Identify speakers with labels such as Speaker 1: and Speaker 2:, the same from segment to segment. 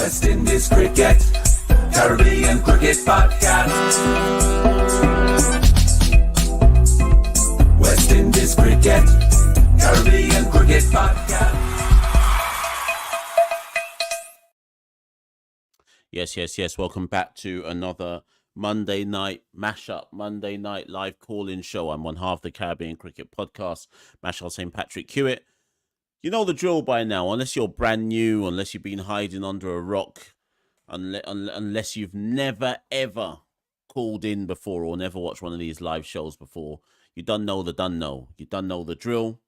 Speaker 1: West Indies Cricket, Caribbean Cricket Podcast. West Indies Cricket, Caribbean Cricket Podcast.
Speaker 2: Yes. Welcome back to another Monday Night MashUp, Monday Night live call-in show. I'm one half the Caribbean Cricket Podcast, Machel St. Patrick Hewitt. You know the drill by now, unless you're brand new, unless you've been hiding under a rock, unless you've never, ever called in before or never watched one of these live shows before. You don't know the done know. You don't know the drill.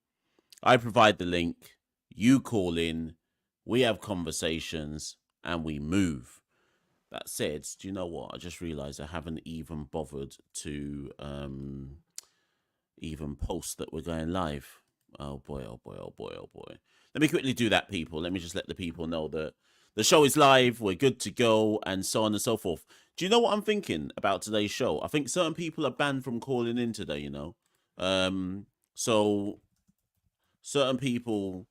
Speaker 2: I provide the link. You call in. We have conversations and we move. That said, do you know what? I just realized I haven't even bothered to even post that we're going live. Oh boy. Let me quickly do that, people. Let me just let the people know that the show is live, we're good to go, and so on and so forth. Do you know what I'm thinking about today's show? I think certain people are banned from calling in today, you know? So certain people,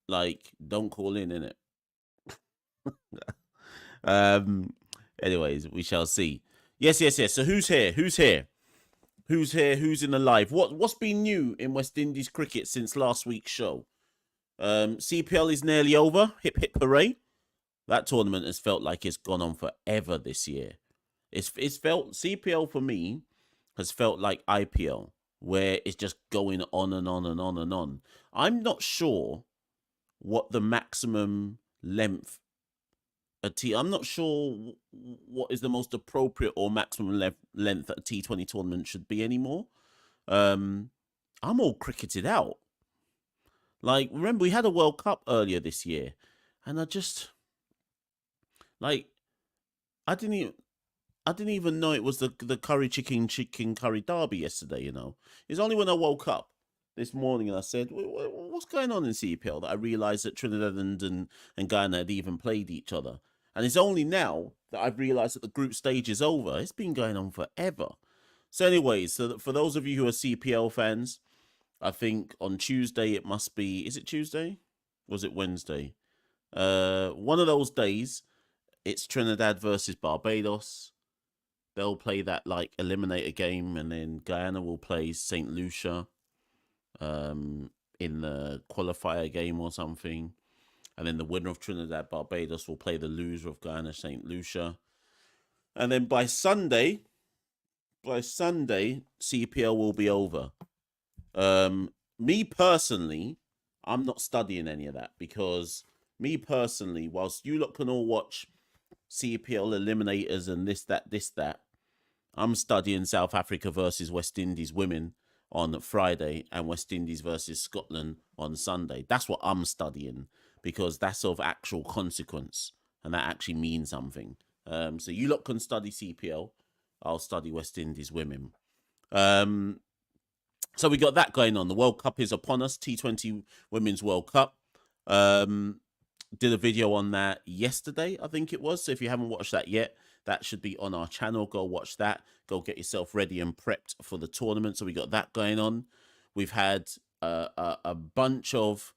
Speaker 2: like, don't call in, innit? Anyways, we shall see. Yes. So who's here? Who's in the live? What's been new in West Indies cricket since last week's show? CPL is nearly over. Hip hip hooray. That tournament has felt like it's gone on forever this year. It's felt, CPL for me has felt like IPL, where it's just going on and on and on and on. I'm not sure what the maximum length I'm not sure what is the most appropriate or maximum length that a T20 tournament should be anymore. I'm all cricketed out. Like, remember, we had a World Cup earlier this year, and I just, like, I didn't even know it was the curry chicken curry derby yesterday, you know. It's only when I woke up this morning and I said, what's going on in CPL, that I realised that Trinidad and Guyana had even played each other. And it's only now that I've realised that the group stage is over. It's been going on forever. So anyways, so for those of you who are CPL fans, I think on Tuesday it must be... Is it Tuesday? Was it Wednesday? One of those days, it's Trinidad versus Barbados. They'll play that, like, eliminator game, and then Guyana will play St. Lucia in the qualifier game or something. And then the winner of Trinidad Barbados will play the loser of Guyana St. Lucia. And then by Sunday, CPL will be over. Me personally, I'm not studying any of that, because me personally, whilst you lot can all watch CPL eliminators and this, that, I'm studying South Africa versus West Indies women on Friday and West Indies versus Scotland on Sunday. That's what I'm studying, because that's of actual consequence and that actually means something. So you lot can study CPL. I'll study West Indies women. So we got that going on. The World Cup is upon us. T20 Women's World Cup. Did a video on that yesterday, I think it was. So if you haven't watched that yet, that should be on our channel. Go watch that. Go get yourself ready and prepped for the tournament. So we got that going on. We've had a bunch of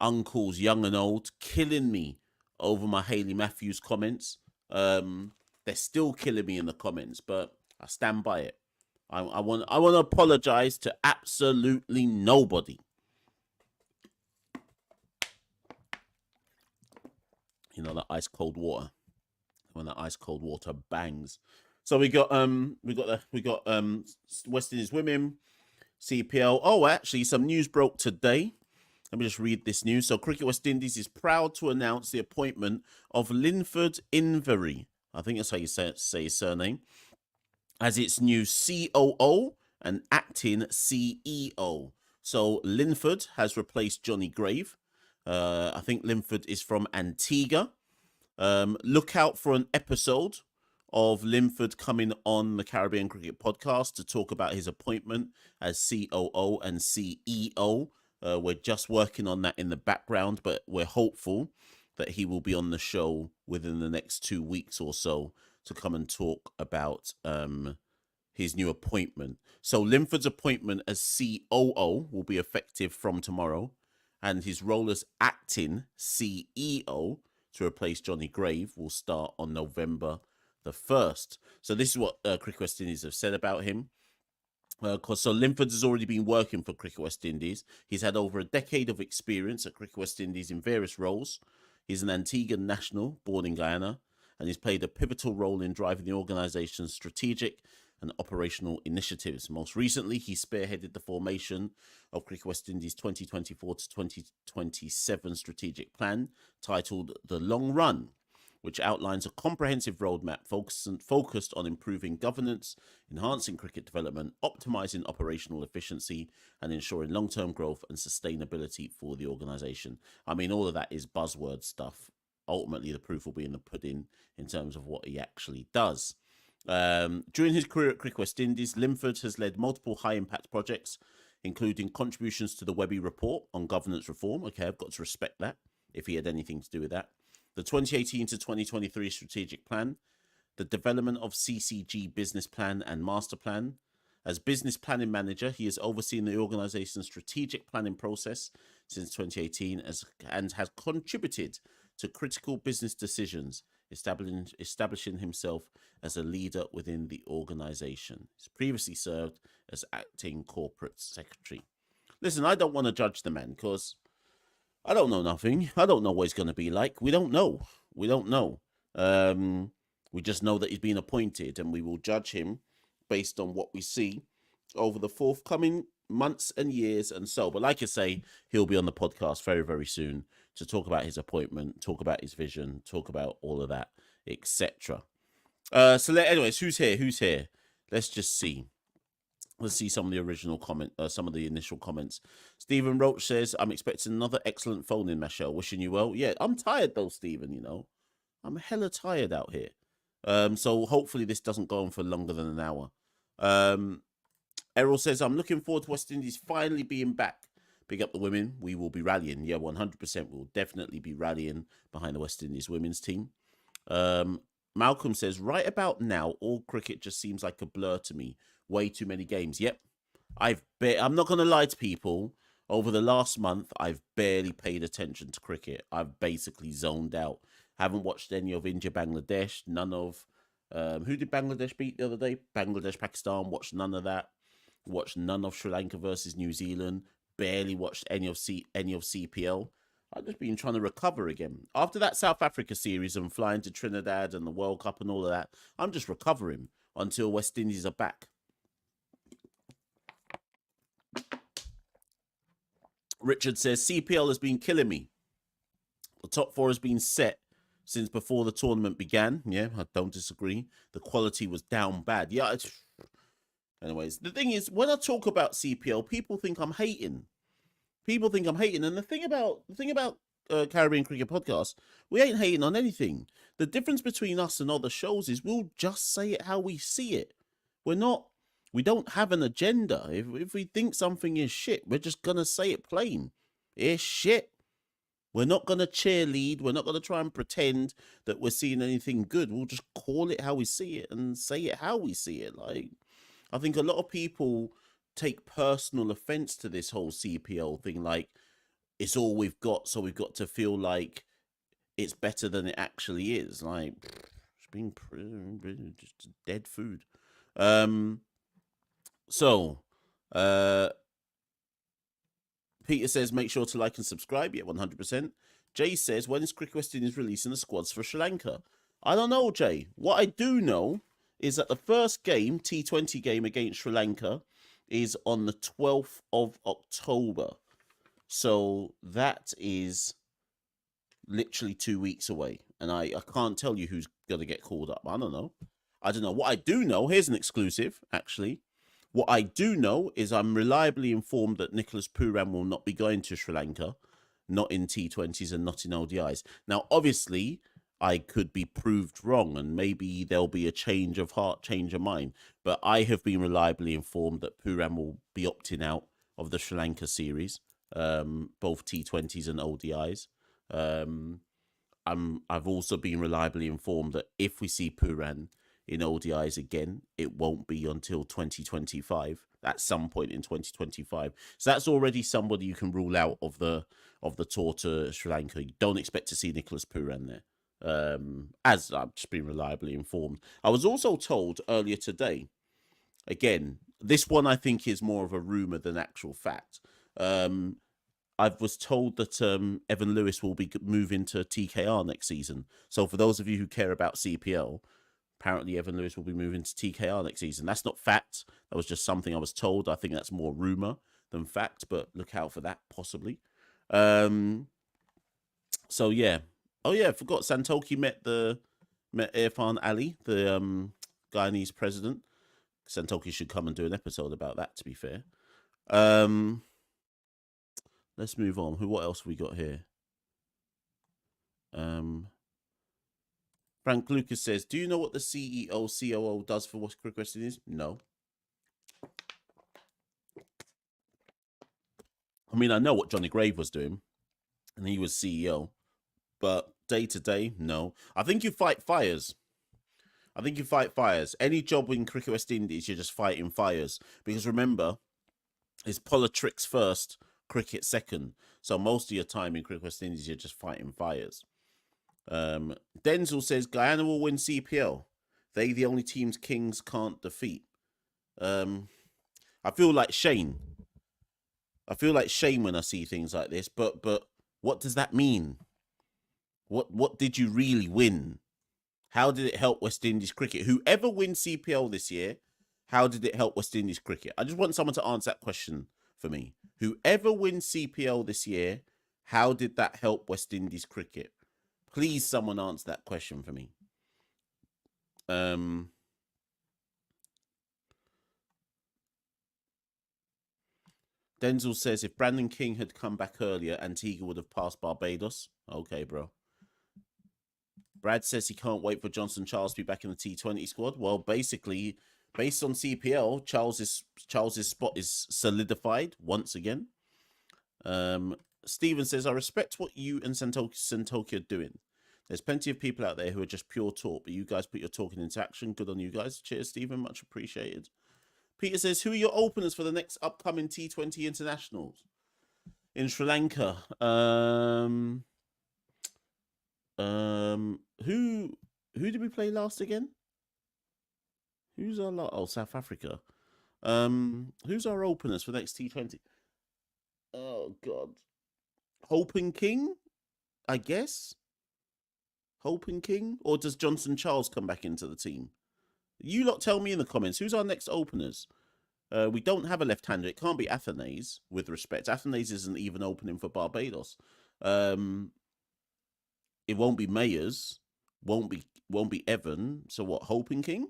Speaker 2: uncles, young and old, killing me over my Hayley Matthews comments. They're still killing me in the comments, but I stand by it. I want to apologize to absolutely nobody. You know, that ice cold water. When that ice cold water bangs. So we got West Indies women, CPL. Oh, actually, some news broke today. Let me just read this news. So Cricket West Indies is proud to announce the appointment of Linford Invery, I think that's how you say his surname, as its new COO and acting CEO. So Linford has replaced Johnny Grave. I think Linford is from Antigua. Look out for an episode of Linford coming on the Caribbean Cricket Podcast to talk about his appointment as COO and CEO. We're just working on that in the background, but we're hopeful that he will be on the show within the next 2 weeks or so to come and talk about his new appointment. So Linford's appointment as COO will be effective from tomorrow, and his role as acting CEO to replace Johnny Grave will start on November the 1st. So this is what Cricket West Indies have said about him. So Linford has already been working for Cricket West Indies. He's had over a decade of experience at Cricket West Indies in various roles. He's an Antiguan national, born in Guyana, and he's played a pivotal role in driving the organisation's strategic and operational initiatives. Most recently, he spearheaded the formation of Cricket West Indies 2024 to 2027 strategic plan titled The Long Run, which outlines a comprehensive roadmap focused on improving governance, enhancing cricket development, optimising operational efficiency, and ensuring long-term growth and sustainability for the organisation. I mean, all of that is buzzword stuff. Ultimately, the proof will be in the pudding in terms of what he actually does. During his career at Cricket West Indies, Linford has led multiple high-impact projects, including contributions to the Webby Report on governance reform. Okay, I've got to respect that, if he had anything to do with that. The 2018 to 2023 strategic plan, the development of CCG business plan and master plan. As business planning manager, he has overseen the organisation's strategic planning process since 2018 and has contributed to critical business decisions, establishing himself as a leader within the organisation. He's previously served as acting corporate secretary. Listen, I don't want to judge the man because I don't know nothing. I don't know what he's going to be like. We don't know. We don't know. We just know that he's been appointed, and we will judge him based on what we see over the forthcoming months and years and so. But like I say, he'll be on the podcast very, very soon to talk about his appointment, talk about his vision, talk about all of that, etc. Anyways, who's here? Who's here? Let's just see. Let's see some of the original comment, some of the initial comments. Stephen Roach says, I'm expecting another excellent phone in, Machel. Wishing you well. Yeah, I'm tired though, Stephen, you know. I'm hella tired out here. So hopefully this doesn't go on for longer than an hour. Errol says, I'm looking forward to West Indies finally being back. Big up the women. We will be rallying. Yeah, 100%. We'll definitely be rallying behind the West Indies women's team. Malcolm says, right about now, all cricket just seems like a blur to me. Way too many games. Yep. I'm not going to lie to people. Over the last month, I've barely paid attention to cricket. I've basically zoned out. Haven't watched any of India, Bangladesh. None of... who did Bangladesh beat the other day? Bangladesh, Pakistan. Watched none of that. Watched none of Sri Lanka versus New Zealand. Barely watched any of CPL. I've just been trying to recover again. After that South Africa series and flying to Trinidad and the World Cup and all of that, I'm just recovering until West Indies are back. Richard says, CPL has been killing me. The top four has been set since before the tournament began. Yeah, I don't disagree. The quality was down bad. Yeah, anyways, the thing is, when I talk about CPL, people think I'm hating. People think I'm hating. And the thing about Caribbean Cricket Podcast, we ain't hating on anything. The difference between us and other shows is we'll just say it how we see it. We don't have an agenda. If we think something is shit, we're just going to say it plain. It's shit. We're not going to cheerlead. We're not going to try and pretend that we're seeing anything good. We'll just call it how we see it and say it how we see it. Like, I think a lot of people take personal offense to this whole CPL thing. Like, it's all we've got, so we've got to feel like it's better than it actually is. Like, it's being just dead food. Peter says, make sure to like and subscribe. Yeah, 100%. Jay says, when is Cricket West Indies releasing the squads for Sri Lanka? I don't know, Jay. What I do know is that the first game, T20 game against Sri Lanka, is on the 12th of October. So that is literally 2 weeks away. And I can't tell you who's going to get called up. I don't know. What I do know, here's an exclusive, actually. What I do know is I'm reliably informed that Nicholas Pooran will not be going to Sri Lanka, not in T20s and not in ODIs. Now, obviously, I could be proved wrong and maybe there'll be a change of heart, change of mind. But I have been reliably informed that Pooran will be opting out of the Sri Lanka series, both T20s and ODIs. I've also been reliably informed that if we see Pooran in ODIs again, it won't be until 2025. at some point in 2025. So that's already somebody you can rule out of the tour to Sri Lanka. You don't expect to see Nicholas Pooran there. As I've just been reliably informed. I was also told earlier today, again, this one I think is more of a rumor than actual fact. I was told that Evan Lewis will be moving to TKR next season. So for those of you who care about CPL, apparently Evan Lewis will be moving to TKR next season. That's not fact. That was just something I was told. I think that's more rumor than fact, but look out for that possibly. So yeah. Oh yeah, I forgot Santoki met Irfan Ali, the Guyanese president. Santoki should come and do an episode about that, to be fair. Let's move on. What else have we got here? Frank Lucas says, do you know what the CEO, COO does for West Cricket West Indies? No. I mean, I know what Johnny Grave was doing, and he was CEO. But day to day, no. I think you fight fires. Any job in Cricket West Indies, you're just fighting fires. Because remember, it's politics first, cricket second. So most of your time in Cricket West Indies, you're just fighting fires. Denzel says Guyana will win CPL. They the only teams Kings can't defeat. I feel like Shane. When I see things like this. But what does that mean? What did you really win? How did it help West Indies cricket? Whoever wins CPL this year, how did it help West Indies cricket? I just want someone to answer that question for me. Whoever wins CPL this year, how did that help West Indies cricket? Please, someone answer that question for me. Denzel says, if Brandon King had come back earlier, Antigua would have passed Barbados. Okay, bro. Brad says he can't wait for Johnson Charles to be back in the T20 squad. Well, basically, based on CPL, Charles's spot is solidified once again. Steven says, I respect what you and Santoki are doing. There's plenty of people out there who are just pure talk, but you guys put your talking into action. Good on you guys. Cheers, Steven. Much appreciated. Peter says, who are your openers for the next upcoming T20 internationals in Sri Lanka? Who did we play last again? Who's our South Africa. Who's our openers for next T20? Oh god. Hope and King, I guess. Hope and King, or does Johnson Charles come back into the team? You lot tell me in the comments. Who's our next openers? We don't have a left-hander. It can't be Athanase, with respect. Athanase isn't even opening for Barbados. It won't be Mayers. Won't be Evan. So what? Hope and King,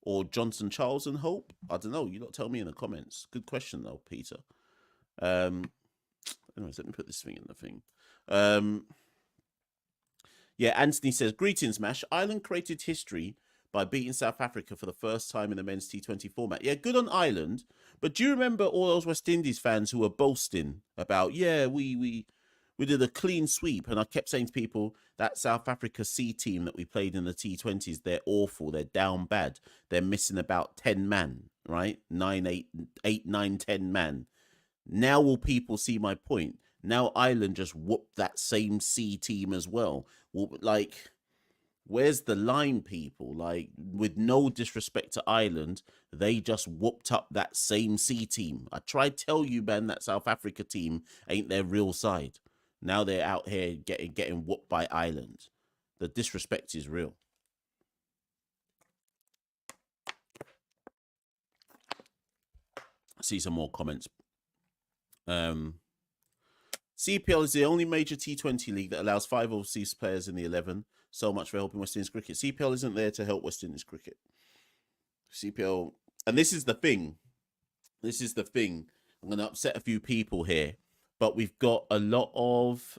Speaker 2: or Johnson Charles and Hope? I don't know. You lot tell me in the comments. Good question though, Peter. Anyways, let me put this thing in the thing. Yeah, Anthony says, greetings, Mash. Ireland created history by beating South Africa for the first time in the men's T20 format. Yeah, good on Ireland. But do you remember all those West Indies fans who were boasting about, yeah, we did a clean sweep? And I kept saying to people, that South Africa C team that we played in the T20s, they're awful. They're down bad. They're missing about 10 man, right? 8, 9, 10 man. Now will people see my point? Now Ireland just whooped that same C team as well. Like, where's the line, people? Like, with no disrespect to Ireland, they just whooped up that same C team. I tried to tell you, man, that South Africa team ain't their real side. Now they're out here getting whooped by Ireland. The disrespect is real. I see some more comments. CPL is the only major T20 league that allows 5 overseas players in the 11. So much for helping West Indies cricket. CPL isn't there to help West Indies cricket. CPL, and this is the thing. I'm going to upset a few people here, but we've got a lot of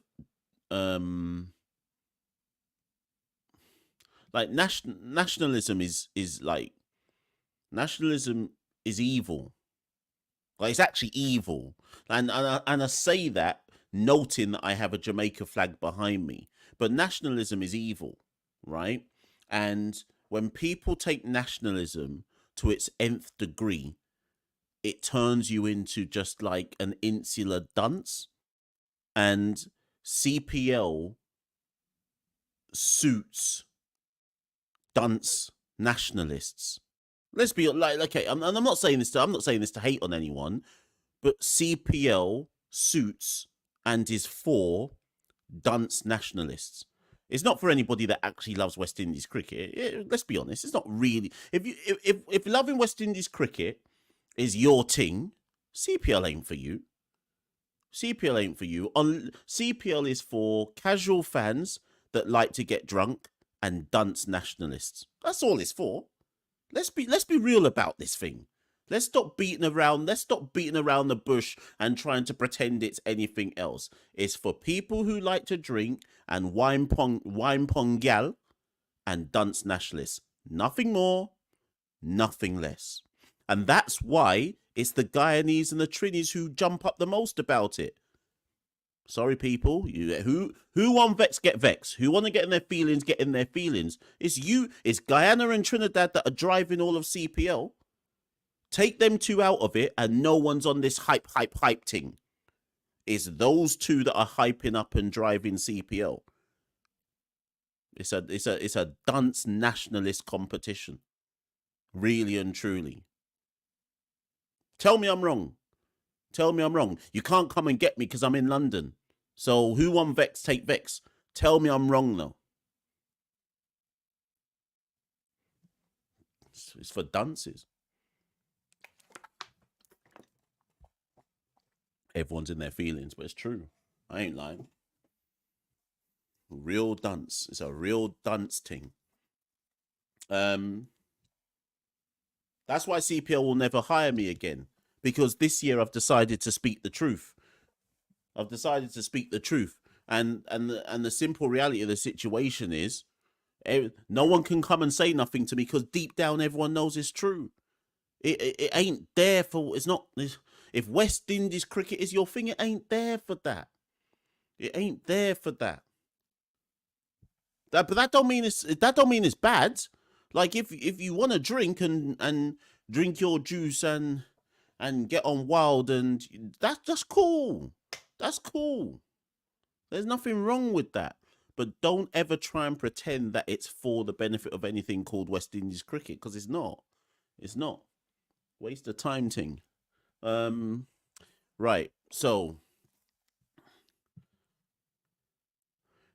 Speaker 2: like nationalism is like, nationalism is evil. Like, it's actually evil, and I say that noting that I have a Jamaica flag behind me. But nationalism is evil, right? And when people take nationalism to its nth degree, it turns you into just like an insular dunce. And CPL suits dunce nationalists. Let's be like, okay, I'm not saying this to hate on anyone, but CPL suits and is for dunce nationalists. It's not for anybody that actually loves West Indies cricket. Let's be honest, it's not really. If loving West Indies cricket is your thing, CPL ain't for you. CPL ain't for you. CPL is for casual fans that like to get drunk and dunce nationalists. That's all it's for. Let's be real about this thing. Let's stop beating around the bush and trying to pretend it's anything else. It's for people who like to drink and wine pong gal and dunce nationalists. Nothing more, nothing less. And that's why it's the Guyanese and the Trinis who jump up the most about it. Sorry, people. Who want vex get vexed. Who want to get in their feelings get in their feelings. It's you. It's Guyana and Trinidad that are driving all of CPL. Take them two out of it, and no one's on this hype thing. It's those two that are hyping up and driving CPL. It's a dunce nationalist competition, really and truly. Tell me I'm wrong. Tell me I'm wrong. You can't come and get me because I'm in London. So who won vex, take vex. Tell me I'm wrong, though. It's for dunces. Everyone's in their feelings, but it's true. I ain't lying. Real dunce. It's a real dunce thing. That's why CPL will never hire me again. Because this year I've decided to speak the truth. And the simple reality of the situation is no one can come and say nothing to me because deep down everyone knows it's true. It ain't there for... It's not... If West Indies cricket is your thing, it ain't there for that. It ain't there for that. But that don't mean it's bad. Like if you want to drink and drink your juice and get on wild, and that's cool. That's cool. There's nothing wrong with that. But don't ever try and pretend that it's for the benefit of anything called West Indies cricket, because it's not. It's not. Waste of time thing. Right. So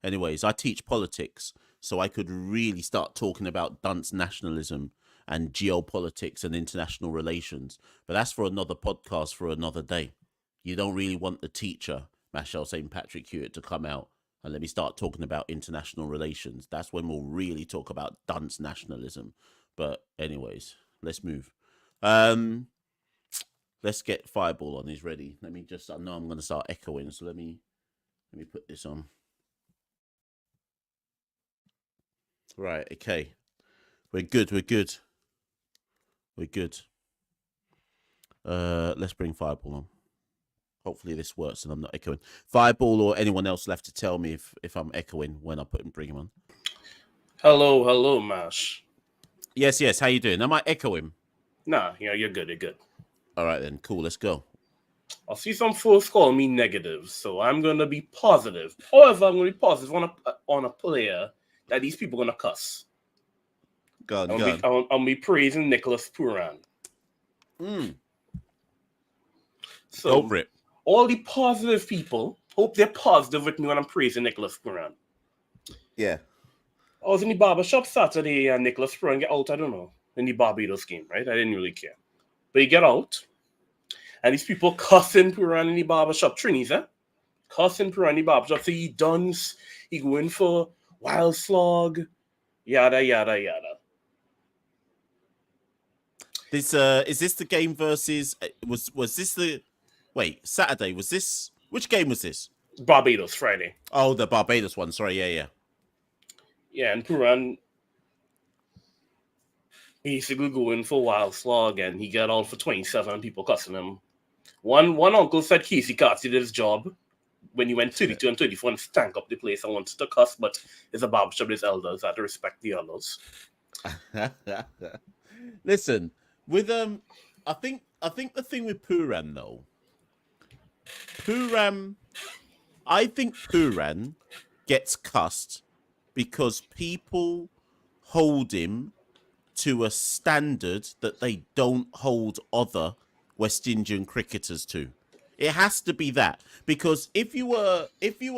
Speaker 2: anyways, I teach politics, so I could really start talking about dunce nationalism and geopolitics and international relations. But that's for another podcast for another day. You don't really want the teacher, Machel St. Patrick Hewitt, to come out and let me start talking about international relations. That's when we'll really talk about dunce nationalism. But anyways, let's move. Let's get Fireball on. He's ready. Let me just... I know I'm going to start echoing, so let me put this on. Right, okay. We're good. Let's bring Fireball on. Hopefully this works and I'm not echoing. Fireball or anyone else left to tell me if I'm echoing when I bring him on.
Speaker 3: Hello, Mash.
Speaker 2: Yes. How you doing? Am I echoing?
Speaker 3: Nah, you're good.
Speaker 2: All right then, cool. Let's go.
Speaker 3: I see some folks call me negative, so I'm gonna be positive. However, I'm gonna be positive on a player that these people are gonna cuss.
Speaker 2: Go on.
Speaker 3: I'll be praising Nicholas Pooran. So
Speaker 2: go for it.
Speaker 3: All the positive people hope they're positive with me when I'm praising Nicholas Pooran.
Speaker 2: Yeah.
Speaker 3: I was in the barbershop Saturday and Nicholas Pooran get out, I don't know, in the Barbados game, right? I didn't really care. But he get out, and these people cussing Pooran in the barbershop. Trinis, cussing Pooran in the barbershop. So he dunce, he going for wild slog, yada.
Speaker 2: This is this the game versus was this the Saturday? Was this which game was this?
Speaker 3: Barbados Friday.
Speaker 2: Oh, the Barbados one. Sorry, yeah.
Speaker 3: Yeah, and Pooran basically going for wild slog, and he got out for 27 people cussing him. One uncle said Casey Carty did his job when he went 32 and 34 and stank up the place and wanted to cuss, but it's a barbershop, there's elders, I have to respect the others.
Speaker 2: Listen, with I think think the thing with Pooran though, I think Pooran gets cussed because people hold him to a standard that they don't hold other West Indian cricketers to. It has to be that, because if you were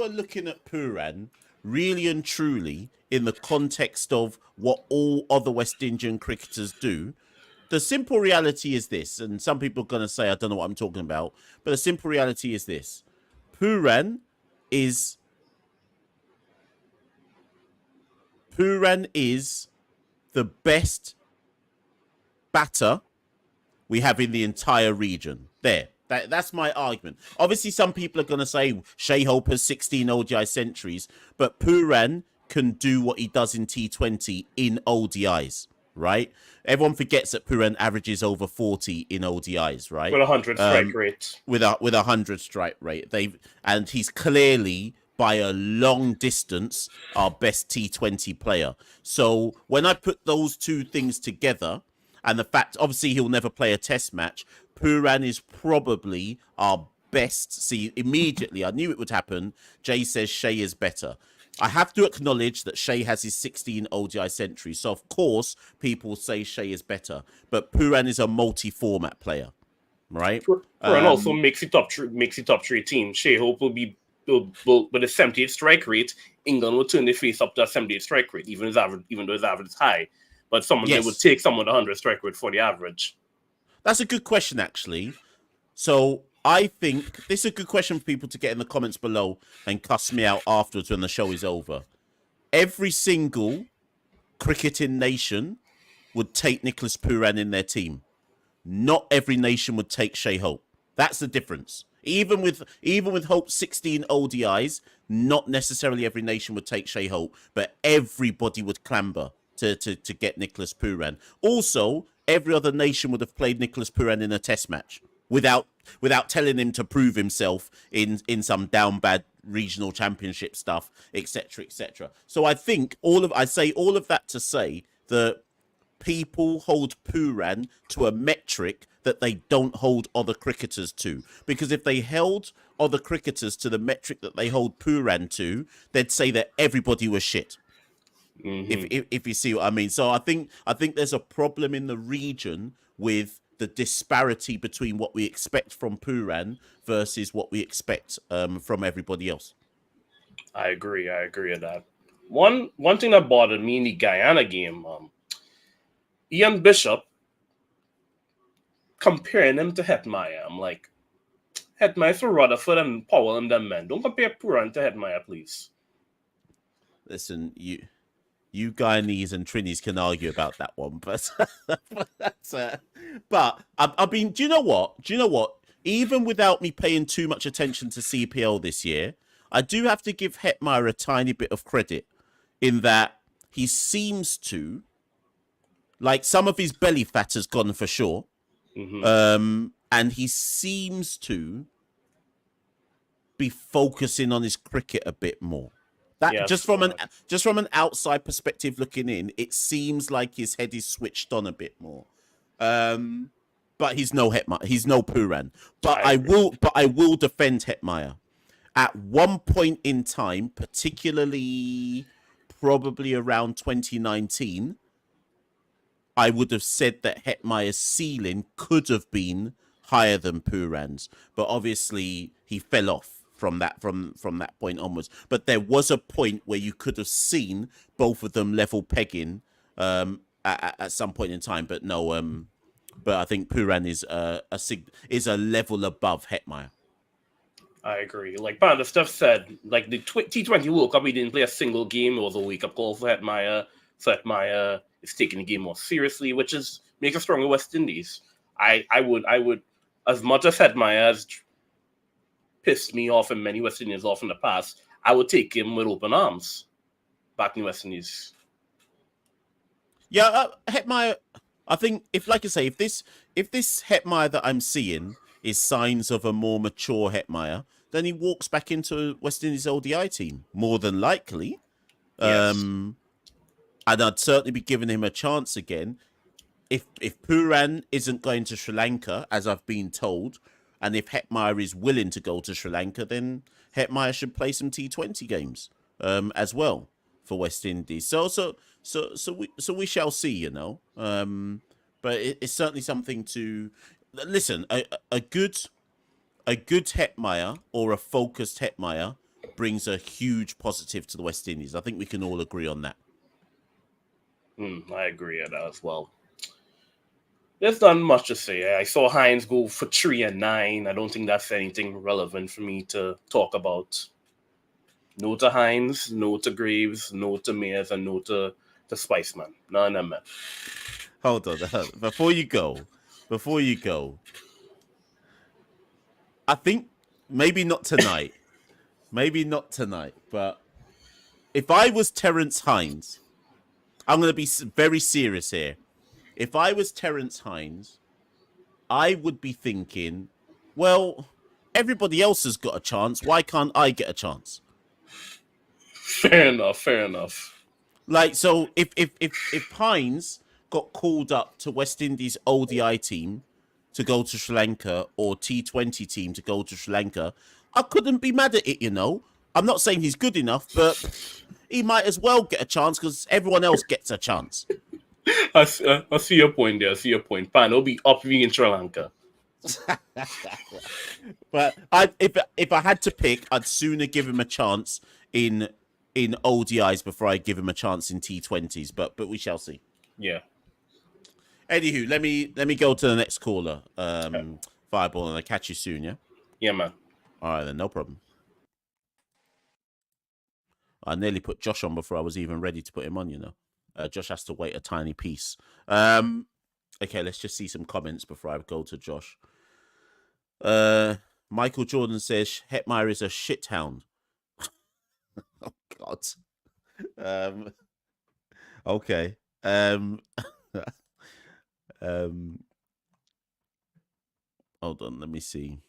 Speaker 2: looking at Pooran really and truly in the context of what all other West Indian cricketers do, the simple reality is this, and some people are going to say I don't know what I'm talking about, but the simple reality is this: Pooran is the best batter we have in the entire region. That's my argument. Obviously, some people are going to say Shai Hope has 16 ODI centuries, but Pooran can do what he does in T20 in ODIs, right? Everyone forgets that Pooran averages over 40 in ODIs, right?
Speaker 3: With 100 strike rate.
Speaker 2: With a 100 strike rate. And he's clearly, by a long distance, our best T20 player. So when I put those two things together, and the fact, obviously, he'll never play a test match, Pooran is probably our best. See, immediately, I knew it would happen. Jay says Shai is better. I have to acknowledge that Shai has his 16 ODI centuries. So, of course, people say Shai is better. But Pooran is a multi-format player, right?
Speaker 3: Pooran also makes the top three team. Shai Hope will be with a 78 strike rate. England will turn their face up to a 78 strike rate, even though his average is high. But they would take someone 100 strike rate for the average.
Speaker 2: That's a good question, actually. So I think this is a good question for people to get in the comments below and cuss me out afterwards when the show is over. Every single cricketing nation would take Nicholas Pooran in their team. Not every nation would take Shai Hope. That's the difference. Even with Hope's 16 ODIs, not necessarily every nation would take Shai Hope, but everybody would clamber to get Nicholas Pooran. Also, every other nation would have played Nicholas Pooran in a test match without telling him to prove himself in some down bad regional championship stuff, etc., etc. So I think I say all of that to say that people hold Pooran to a metric that they don't hold other cricketers to. Because if they held other cricketers to the metric that they hold Pooran to, they'd say that everybody was shit. Mm-hmm. If you see what I mean. So I think there's a problem in the region with the disparity between what we expect from Pooran versus what we expect from everybody else.
Speaker 3: I agree with that. One thing that bothered me in the Guyana game, Ian Bishop comparing him to Hetmyer. I'm like, Hetmyer for Rutherford and Powell and them men. Don't compare Pooran to Hetmyer, please.
Speaker 2: Listen, you Guyanese and Trinis can argue about that one, but I mean, do you know what? Even without me paying too much attention to CPL this year, I do have to give Hetmyer a tiny bit of credit in that he seems to, like, some of his belly fat has gone for sure, and he seems to be focusing on his cricket a bit more. That just from an outside perspective looking in, it seems like his head is switched on a bit more. But he's no Hetmyer, he's no Pooran. But I will defend Hetmyer. At one point in time, particularly probably around 2019, I would have said that Hetmyer's ceiling could have been higher than Pooran's, but obviously he fell off from that point onwards. But there was a point where you could have seen both of them level pegging at some point in time. But no, but I think Pooran is a level above Hetmyer.
Speaker 3: I agree. Like Panda Stuff said, like the T20 World Cup, he didn't play a single game. It was a wake-up call for Hetmyer. So Hetmyer is taking the game more seriously, which makes a stronger West Indies. I would, as much as Hetmyer has pissed me off and many West Indians off in the past, I would take him with open arms back in West Indies.
Speaker 2: Yeah, Hetmyer, I think if this Hetmyer that I'm seeing is signs of a more mature Hetmyer, then he walks back into West Indies ODI team, more than likely. Yes. And I'd certainly be giving him a chance again. if Pooran isn't going to Sri Lanka, as I've been told, and if Hetmeyer is willing to go to Sri Lanka, then Hetmeyer should play some T20 games as well for West Indies. So we shall see, you know. But it's certainly something to listen. A good Hetmeyer or a focused Hetmeyer brings a huge positive to the West Indies. I think we can all agree on that.
Speaker 3: I agree on that as well. There's not much to say. I saw Hines go for 3 and 9. I don't think that's anything relevant for me to talk about. No to Hines, no to Graves, no to Mayers, and no to Spiceman. None of them.
Speaker 2: Hold on. Before you go, I think maybe not tonight. But if I was Terence Hines, I'm going to be very serious here. If I was Terence Hines, I would be thinking, well, everybody else has got a chance. Why can't I get a chance?
Speaker 3: Fair enough.
Speaker 2: Like, so if Hines got called up to West Indies ODI team to go to Sri Lanka or T20 team to go to Sri Lanka, I couldn't be mad at it, you know. I'm not saying he's good enough, but he might as well get a chance because everyone else gets a chance.
Speaker 3: I see your point there. Fine, it'll be up in Sri Lanka.
Speaker 2: But if I had to pick, I'd sooner give him a chance in ODIs before I give him a chance in T20s. But we shall see.
Speaker 3: Yeah.
Speaker 2: Anywho, let me go to the next caller, Fireball, and I'll catch you soon. Yeah.
Speaker 3: Yeah, man.
Speaker 2: All right then, no problem. I nearly put Josh on before I was even ready to put him on. You know, Josh has to wait a tiny piece. Okay, let's just see some comments before I go to Josh. Michael Jordan says Hetmeyer is a shithound. Oh God. Okay. Hold on, let me see.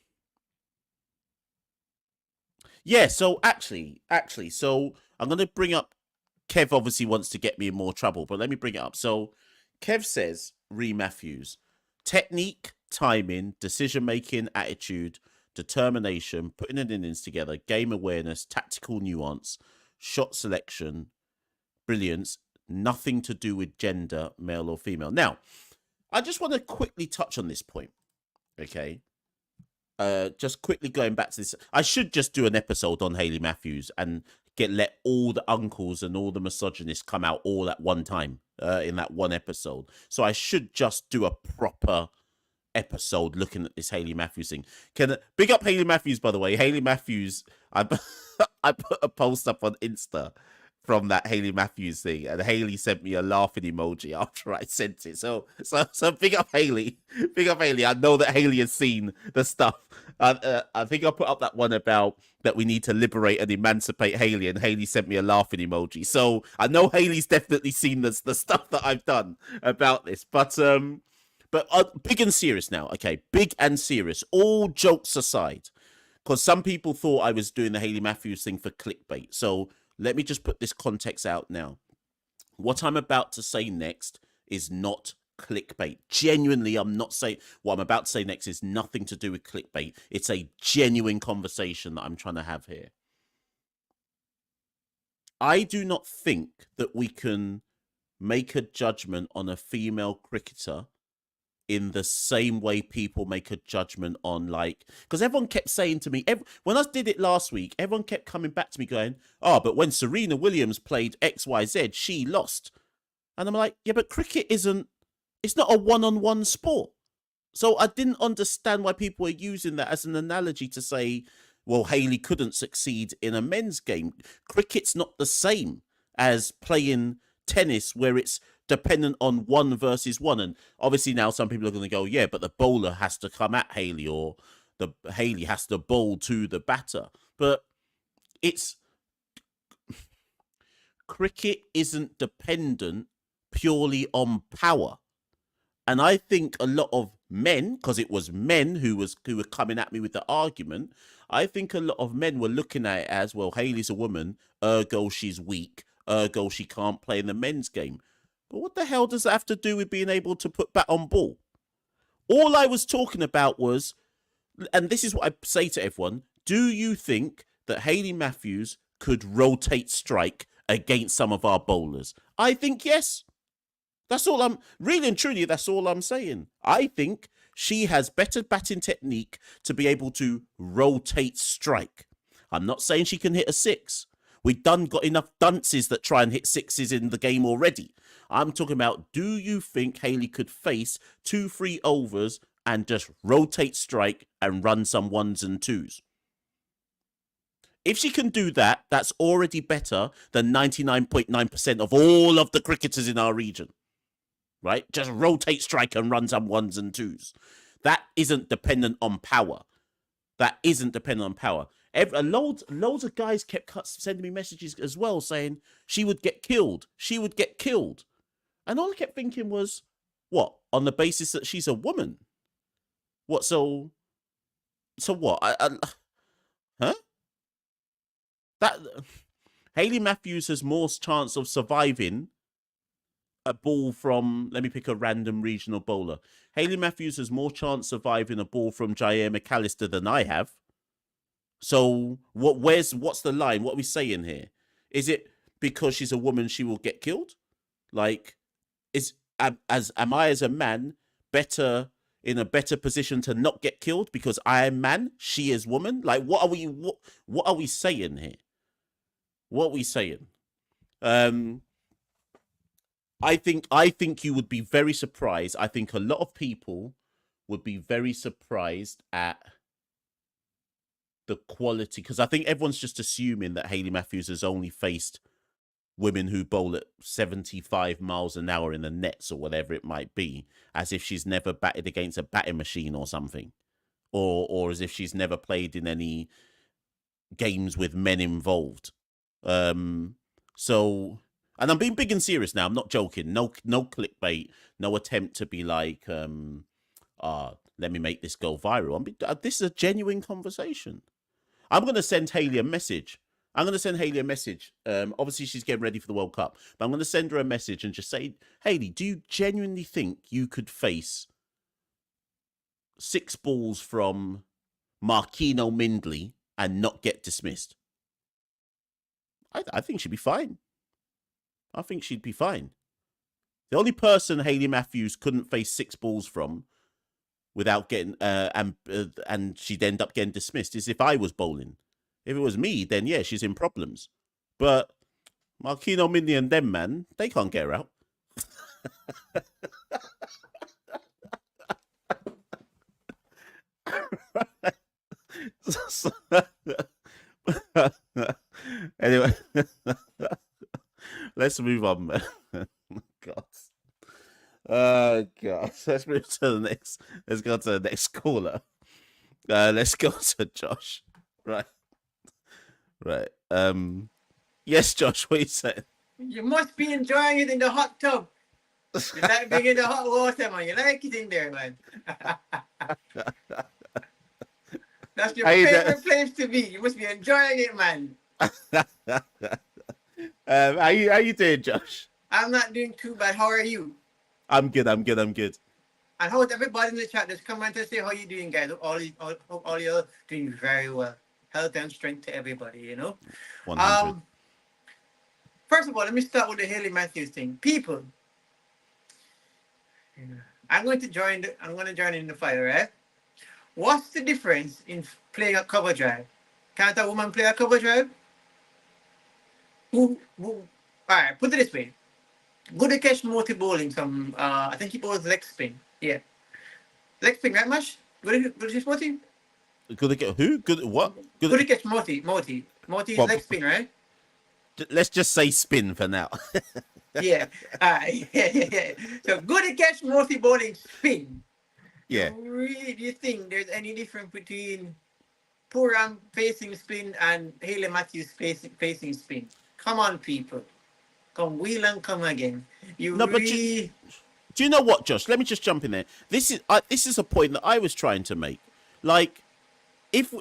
Speaker 2: Yeah, so actually, so I'm going to bring up, Kev obviously wants to get me in more trouble, but let me bring it up. So Kev says, Matthews, technique, timing, decision-making, attitude, determination, putting an innings together, game awareness, tactical nuance, shot selection, brilliance, nothing to do with gender, male or female. Now, I just want to quickly touch on this point, okay? Just quickly going back to this, I should just do an episode on Hayley Matthews and let all the uncles and all the misogynists come out all at one time in that one episode. So I should just do a proper episode looking at this Hayley Matthews thing. Big up Hayley Matthews, by the way. Hayley Matthews, I put a post up on Insta from that Hayley Matthews thing, and Hayley sent me a laughing emoji after I sent it. So big up Hayley. Big up Hayley. I know that Hayley has seen the stuff. I think I put up that one about that we need to liberate and emancipate Hayley, and Hayley sent me a laughing emoji. So I know Hayley's definitely seen the stuff that I've done about this. But big and serious now, okay? Big and serious. All jokes aside, because some people thought I was doing the Hayley Matthews thing for clickbait. So let me just put this context out now. What I'm about to say next is not clickbait. Genuinely, I'm not saying what I'm about to say next is nothing to do with clickbait. It's a genuine conversation that I'm trying to have here. I do not think that we can make a judgment on a female cricketer in the same way people make a judgment on, like, because everyone kept saying to me, when I did it last week, everyone kept coming back to me going, oh, but when Serena Williams played XYZ, she lost. And I'm like, yeah, but cricket it's not a one-on-one sport. So I didn't understand why people were using that as an analogy to say, well, Hayley couldn't succeed in a men's game. Cricket's not the same as playing tennis where it's dependent on 1 versus 1. And obviously now some people are going to go, yeah, but the bowler has to come at Hayley, or the Hayley has to bowl to the batter. But cricket isn't dependent purely on power. And I think a lot of men, because it was men who were coming at me with the argument, I think a lot of men were looking at it as, well, Hayley's a woman, ergo she's weak, ergo she can't play in the men's game. But what the hell does that have to do with being able to put bat on ball? All I was talking about was, and this is what I say to everyone, do you think that Hayley Matthews could rotate strike against some of our bowlers? I think yes. That's all I'm, really and truly, that's all I'm saying. I think she has better batting technique to be able to rotate strike. I'm not saying she can hit a six. We've got enough dunces that try and hit sixes in the game already. I'm talking about, do you think Hayley could face 2-3 overs and just rotate strike and run some ones and twos? If she can do that, that's already better than 99.9% of all of the cricketers in our region. Right? Just rotate strike and run some ones and twos. That isn't dependent on power. Loads of guys kept sending me messages as well saying she would get killed. And all I kept thinking was, what? On the basis that she's a woman? What? So what? Huh? That Hayley Matthews has more chance of surviving a ball from, let me pick a random regional bowler. Hayley Matthews has more chance of surviving a ball from Jair McAllister than I have. So what's the line? What are we saying here? Is it because she's a woman she will get killed? Like, am I as a man in a better position to not get killed because I am man, she is woman? Like, what are we saying here? What are we saying? I think you would be very surprised. I think a lot of people would be very surprised at the quality, because I think everyone's just assuming that Hayley Matthews has only faced women who bowl at 75 miles an hour in the nets or whatever it might be, as if she's never batted against a batting machine or something, or as if she's never played in any games with men involved. So, and I'm being big and serious now. I'm not joking. No clickbait. No attempt to be like, let me make this go viral. This is a genuine conversation. I'm going to send Hayley a message. Obviously, she's getting ready for the World Cup. But I'm going to send her a message and just say, Hayley, do you genuinely think you could face 6 balls from Marquino Mindley and not get dismissed? I think she'd be fine. The only person Hayley Matthews couldn't face 6 balls from without getting and she'd end up getting dismissed is if I was bowling. If it was me, then yeah, she's in problems. But Marquino Mindley and them, man, they can't get her out. Anyway, let's move on, man. God. God. Let's move to the next. Let's go to the next caller. Let's go to Josh. Right. Yes, Josh, what are you saying?
Speaker 4: You must be enjoying it in the hot tub. You like being in the hot water, man. You like it in there, man. That's your favorite place to be. You must be enjoying it, man.
Speaker 2: How you doing, Josh?
Speaker 4: I'm not doing too bad. How are you?
Speaker 2: I'm good. And
Speaker 4: how's everybody in the chat? Just come and say how you doing, guys. All you're doing very well. Health and strength to everybody, you know.
Speaker 2: 100.
Speaker 4: First of all, let me start with the Hayley Matthews thing. People, I'm going to join in the fire, right? What's the difference in playing a cover drive? Can't a woman play a cover drive? All right, put it this way. Good catch multi bowling some I think he bowls leg spin. Yeah. Leg spin, right, Mash? Good catch multi?
Speaker 2: Good to get who? Good what?
Speaker 4: Good to catch multi is leg spin, right?
Speaker 2: Let's just say spin for now.
Speaker 4: Yeah. Yeah. So good to catch multi bowling spin.
Speaker 2: Yeah.
Speaker 4: Do you think there's any difference between Pooran facing spin and Hayley Matthews facing spin? Come on, people. Come wheel and come again. Do
Speaker 2: you know what, Josh? Let me just jump in there. This is a point that I was trying to make. Like,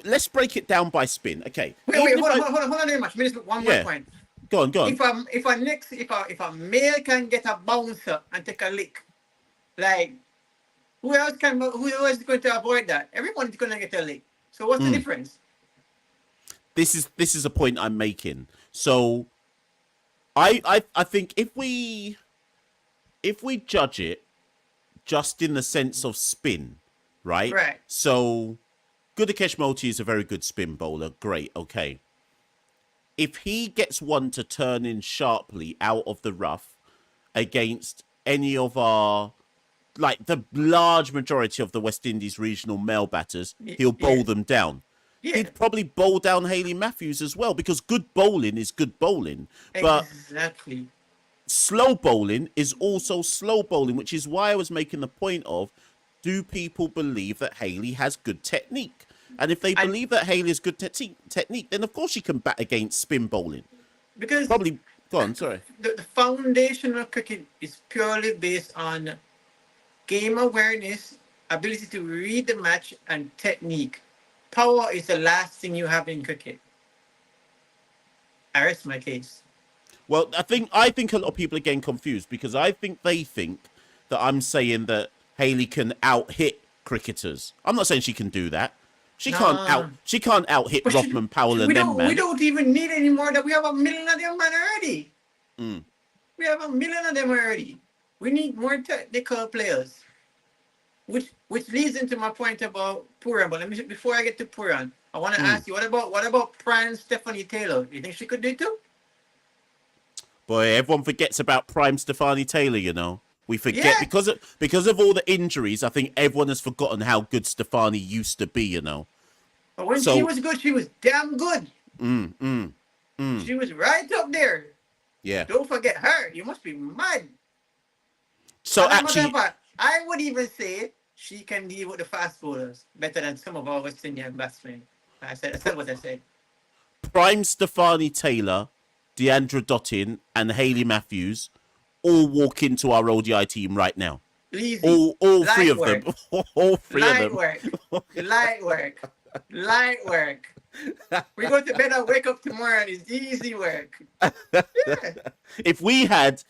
Speaker 2: let's break it down by spin. Okay.
Speaker 4: Wait, hold on there, much. One more point.
Speaker 2: Go on, go on.
Speaker 4: If a male can get a bouncer and take a lick, like who else is going to avoid that? Everyone's gonna get a lick. So what's the difference?
Speaker 2: This is a point I'm making. So I think if we judge it just in the sense of spin, right?
Speaker 4: Right.
Speaker 2: So Gudakesh Moti is a very good spin bowler. Great, okay. If he gets one to turn in sharply out of the rough against any of our, like the large majority of the West Indies regional male batters, he'll bowl them down.
Speaker 4: Yeah.
Speaker 2: He'd probably bowl down Hayley Matthews as well, because good bowling is good bowling. But
Speaker 4: Exactly.
Speaker 2: slow bowling is also slow bowling, which is why I was making the point of, do people believe that Hayley has good technique? And if they believe that Hayley has good technique, then of course she can bat against spin bowling.
Speaker 4: Because
Speaker 2: Probably, go on, sorry.
Speaker 4: the foundation of cricket is purely based on game awareness, ability to read the match, and technique. Power is the last thing you have in cricket. I rest my case.
Speaker 2: Well, I think a lot of people are getting confused, because I think they think that I'm saying that Hayley can out-hit cricketers. I'm not saying she can do that. She can't out-hit Rothman, Powell, and them, man.
Speaker 4: We don't even need any more. That we have 1 million of them, man, already. We have 1 million of them already. We need more technical players. Which leads into my point about Pooran. But before I get to Pooran, I want to ask you, what about Prime Stephanie Taylor? Do you think she could do it too?
Speaker 2: Boy, everyone forgets about Prime Stefani Taylor, you know. We forget because of all the injuries. I think everyone has forgotten how good Stefani used to be, you know.
Speaker 4: But when she was good, she was damn good. She was right up there.
Speaker 2: Yeah.
Speaker 4: Don't forget her. You must be mad.
Speaker 2: So actually,
Speaker 4: I would even say she can deal with the fast bowlers better than some of our West Indian batsmen. I said what I said.
Speaker 2: Prime Stefani Taylor, Deandra Dottin, and Hayley Matthews all walk into our ODI team right now.
Speaker 4: Easy.
Speaker 2: All three of them. All three of them.
Speaker 4: Light work. We go to bed and wake up tomorrow and it's easy work. Yeah.
Speaker 2: If we had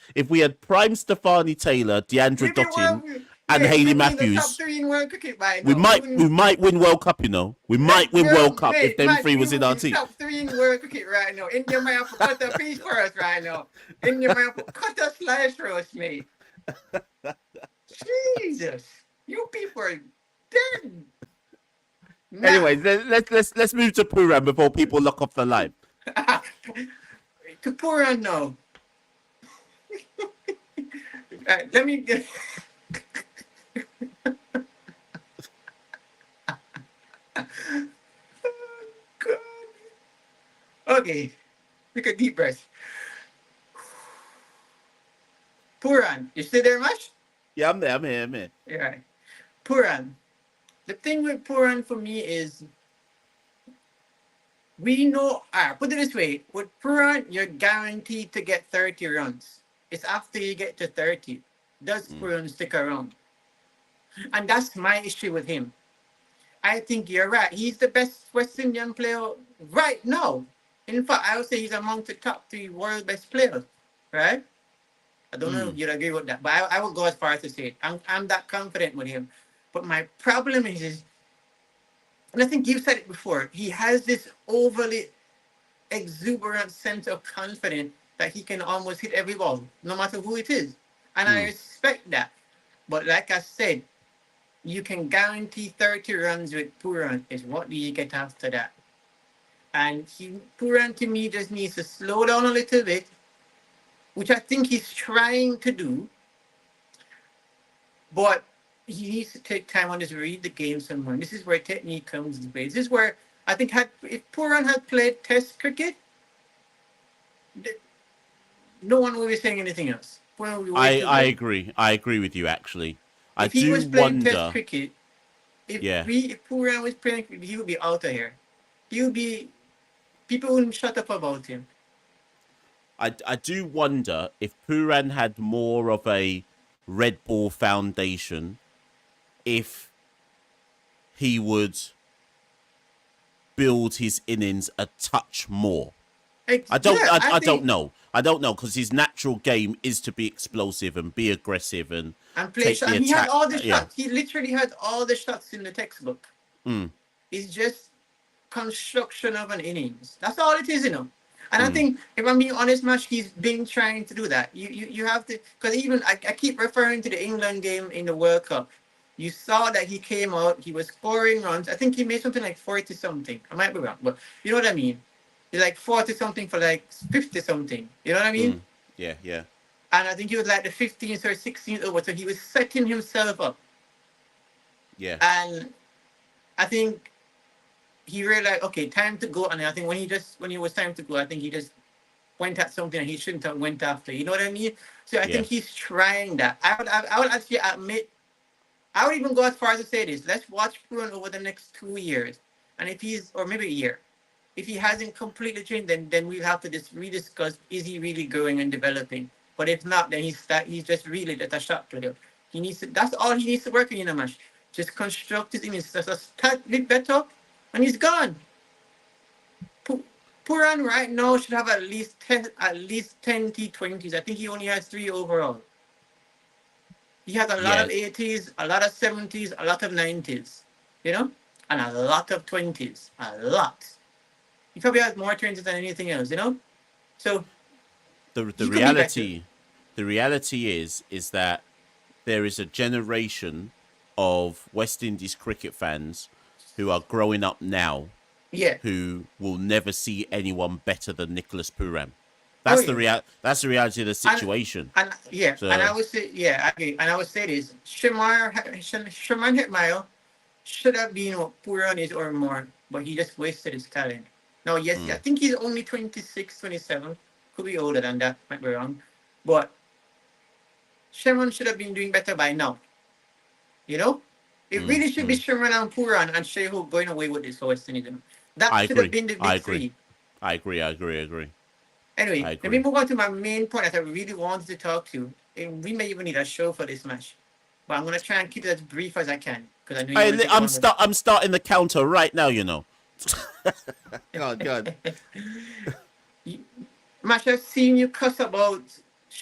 Speaker 2: Prime Stefani Taylor, Deandra Dottin, and Hayley Matthews, we might win World Cup, you know. We might win World Cup if them three was in our team.
Speaker 4: Top 3 in world cricket right now. India might have to cut a piece for us right now. India might have to cut a slice for us, mate. Jesus, you people are dead. Nah.
Speaker 2: Anyway, let's move to Pooran before people lock off the line.
Speaker 4: To Pooran now. Let me. God. Okay, take a deep breath. Pooran, you still there, Mash?
Speaker 2: Yeah, I'm here.
Speaker 4: Yeah. Right. Pooran. The thing with Pooran for me is we know, put it this way, with Pooran, you're guaranteed to get 30 runs. It's after you get to 30. Does Pooran stick around? And that's my issue with him. I think you're right. He's the best West Indian player right now. In fact, I would say he's among the top 3 world best players, right? I don't know if you'd agree with that, but I would go as far as to say it. I'm that confident with him. But my problem is, and I think you've said it before, he has this overly exuberant sense of confidence that he can almost hit every ball, no matter who it is. And I respect that. But like I said, you can guarantee 30 runs with Pooran. Is what do you get after that? And Pooran, to me, just needs to slow down a little bit, which I think he's trying to do. But he needs to take time on this, read the game some more. This is where technique comes into play. This is where I think if Pooran had played Test cricket, no one will be saying anything else.
Speaker 2: I agree. I agree with you, actually.
Speaker 4: If he was playing Test cricket, if Pooran was playing cricket, he would be out of here. People wouldn't shut up about him.
Speaker 2: I do wonder if Pooran had more of a red ball foundation, if he would build his innings a touch more. I don't.
Speaker 4: Yeah,
Speaker 2: I
Speaker 4: think,
Speaker 2: don't know. I don't know because his natural game is to be explosive and be aggressive and
Speaker 4: play
Speaker 2: take
Speaker 4: shots.
Speaker 2: the
Speaker 4: And he had
Speaker 2: attack.
Speaker 4: all the
Speaker 2: Yeah.
Speaker 4: shots. He literally had all the shots in the textbook.
Speaker 2: Mm.
Speaker 4: It's just construction of an innings. That's all it is, you know. And I
Speaker 2: Mm.
Speaker 4: think, if I'm being honest, Mash, he's been trying to do that. You have to, because even I keep referring to the England game in the World Cup. You saw that he came out, he was scoring runs. I think he made something like 40 something. I might be wrong, but you know what I mean? He's like 40 something for like 50 something. You know what I mean?
Speaker 2: Mm. Yeah. Yeah.
Speaker 4: And I think he was like the 15th or 16th over. So he was setting himself up.
Speaker 2: Yeah.
Speaker 4: And I think he realized, okay, time to go. And I think when it was time to go, I think he just went at something and he shouldn't have went after. You know what I mean? So I think he's trying that. I would actually admit, I would even go as far as to say this. Let's watch Pooran over the next 2 years. And if he's, or maybe a year, if he hasn't completely changed, then we'll have to just rediscuss, is he really growing and developing? But if not, then he's just really just a shot player. He needs to, that's all he needs to work on in a match. Just construct his image just a tad bit better, and he's gone. Pooran right now should have at least 10 T20s. I think he only has 3 overall. He has a lot of 80s, a lot of 70s, a lot of 90s, you know, and a lot of 20s, a lot. He probably has more 20s than anything else, you know. So
Speaker 2: the reality is that there is a generation of West Indies cricket fans who are growing up now, who will never see anyone better than Nicholas Pooran. That's That's the reality of the situation.
Speaker 4: And I would say, I agree. And I would say this: Shamar Hitmail should have been what Pooran is or more, but he just wasted his talent. Now, yes, I think he's only 26, 27. Could be older than that, might be wrong. But Sherman should have been doing better by now. You know? It really should be Sherman and Pooran and Shehu going away with this West Indian. That should have been the big three.
Speaker 2: I agree.
Speaker 4: Anyway, let me move on to my main point that I really wanted to talk to. And we may even need a show for this match. But I'm going to try and keep it as brief as I can. Because I know
Speaker 2: I'm starting the counter right now, you know. God.
Speaker 4: Mash, I've seen you cuss about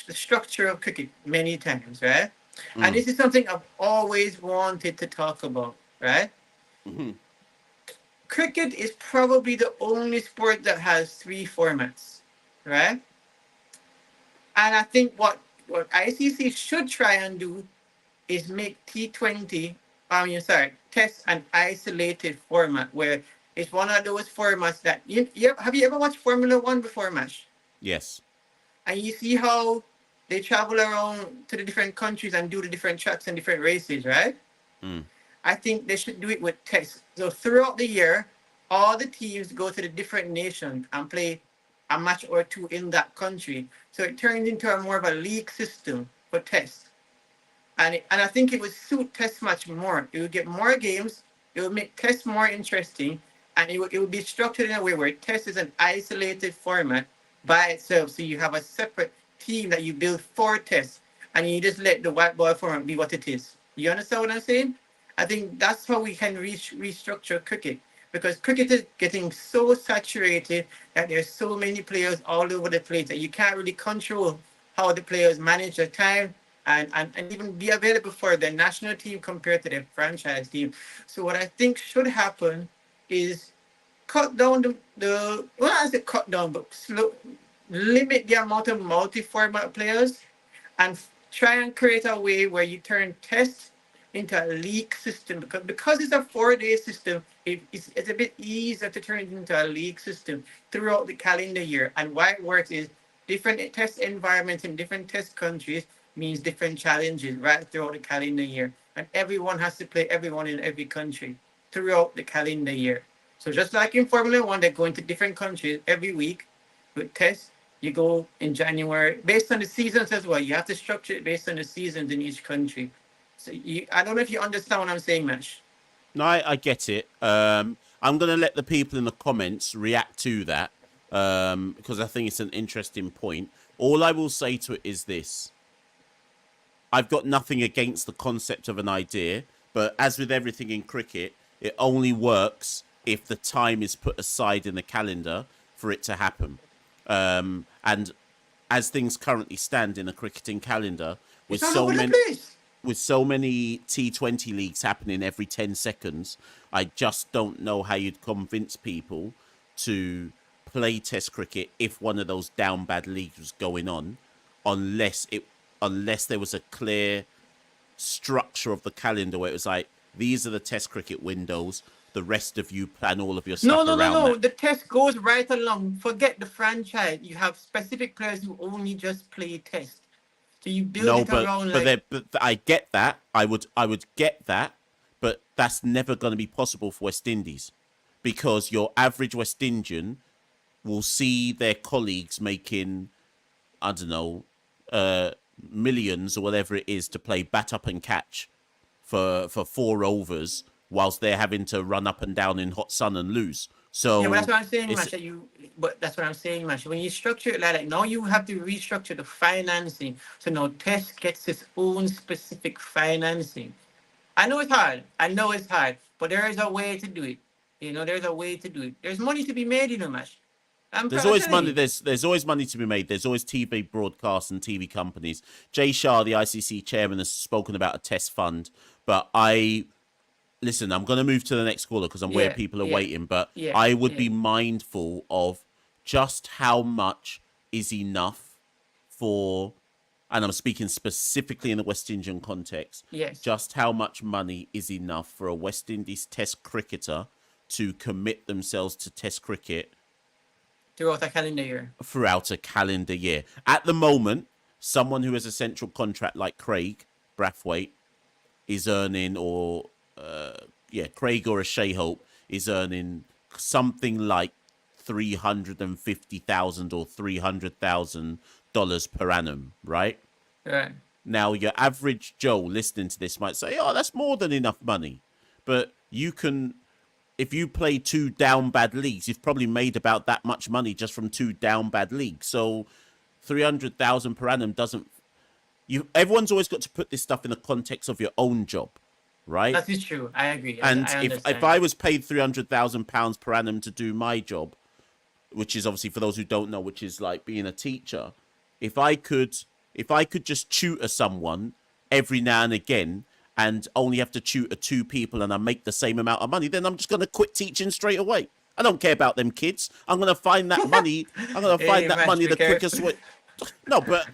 Speaker 4: the structure of cricket many times, right? And this is something I've always wanted to talk about, right? Cricket is probably the only sport that has 3 formats, right? And I think what ICC should try and do is make Test an isolated format where it's one of those formats that have you ever watched Formula One before, Mash?
Speaker 2: Yes.
Speaker 4: And you see how they travel around to the different countries and do the different tracks and different races, right? I think they should do it with tests. So throughout the year, all the teams go to the different nations and play a match or 2 in that country. So it turns into more of a league system for tests. And I think it would suit test match more. It would get more games. It would make tests more interesting. And it would be structured in a way where test is an isolated format by itself. So you have a separate team that you build for tests. And you just let the white ball format be what it is. You understand what I'm saying? I think that's how we can restructure cricket. Because cricket is getting so saturated that there's so many players all over the place that you can't really control how the players manage their time and even be available for their national team compared to their franchise team. So what I think should happen is cut down limit the amount of multi-format players and try and create a way where you turn tests into a league system because it's a 4-day system. It's a bit easier to turn it into a league system throughout the calendar year. And why it works is different test environments in different test countries means different challenges right throughout the calendar year. And everyone has to play everyone in every country throughout the calendar year. So just like in Formula One, they go into different countries every week with tests. You go in January based on the seasons as well. You have to structure it based on the seasons in each country. So I don't know if you understand what I'm saying, Mash.
Speaker 2: No, I get it. I'm going to let the people in the comments react to that because I think it's an interesting point. All I will say to it is this. I've got nothing against the concept of an idea, but as with everything in cricket, it only works if the time is put aside in the calendar for it to happen. And as things currently stand in a cricketing calendar, with
Speaker 4: It's all
Speaker 2: so
Speaker 4: over the
Speaker 2: many
Speaker 4: place.
Speaker 2: with so many T20 leagues happening every 10 seconds, I just don't know how you'd convince people to play Test cricket if one of those down bad leagues was going on, unless there was a clear structure of the calendar where it was like, these are the Test cricket windows. The rest of you plan all of your stuff
Speaker 4: No.
Speaker 2: around that.
Speaker 4: The test goes right along. Forget the franchise. You have specific players who only just play test. So you build
Speaker 2: No,
Speaker 4: it around like.
Speaker 2: but I get that. I would get that, but that's never going to be possible for West Indies, because your average West Indian will see their colleagues making, I don't know, millions or whatever it is to play bat up and catch for 4 overs, whilst they're having to run up and down in hot sun and lose. So
Speaker 4: Yeah, but that's what I'm saying,
Speaker 2: it's-
Speaker 4: Masha. But that's what I'm saying, Masha. When you structure it like that, now you have to restructure the financing. So now Test gets its own specific financing. I know it's hard. But there is a way to do it. There's a way to do it. There's money to be made, Mash.
Speaker 2: There's always money. There's always money to be made. There's always TV broadcasts and TV companies. Jay Shah, the ICC chairman, has spoken about a test fund. But listen, I'm going to move to the next caller because I'm where people are waiting. But I would be mindful of just how much is enough for, and I'm speaking specifically in the West Indian context.
Speaker 4: Yes.
Speaker 2: Just how much money is enough for a West Indies Test cricketer to commit themselves to Test cricket
Speaker 4: throughout a calendar year.
Speaker 2: At the moment, someone who has a central contract like Craig Brathwaite is earning, Craig or a Shea Hope is earning something like $350,000 or $300,000 per annum, right?
Speaker 4: Right.
Speaker 2: Now, your average Joe listening to this might say, "Oh, that's more than enough money," but if you play 2 down bad leagues, you've probably made about that much money just from 2 down bad leagues. So 300,000 per annum doesn't. Everyone's always got to put this stuff in the context of your own job, right?
Speaker 4: That is true. I agree.
Speaker 2: And
Speaker 4: I
Speaker 2: if I was paid £300,000 per annum to do my job, which is obviously, for those who don't know, which is like being a teacher, if I could just tutor someone every now and again, and only have to tutor 2 people, and I make the same amount of money, then I'm just going to quit teaching straight away. I don't care about them kids. I'm going to find that money. I'm going to find that money the quickest way. No, but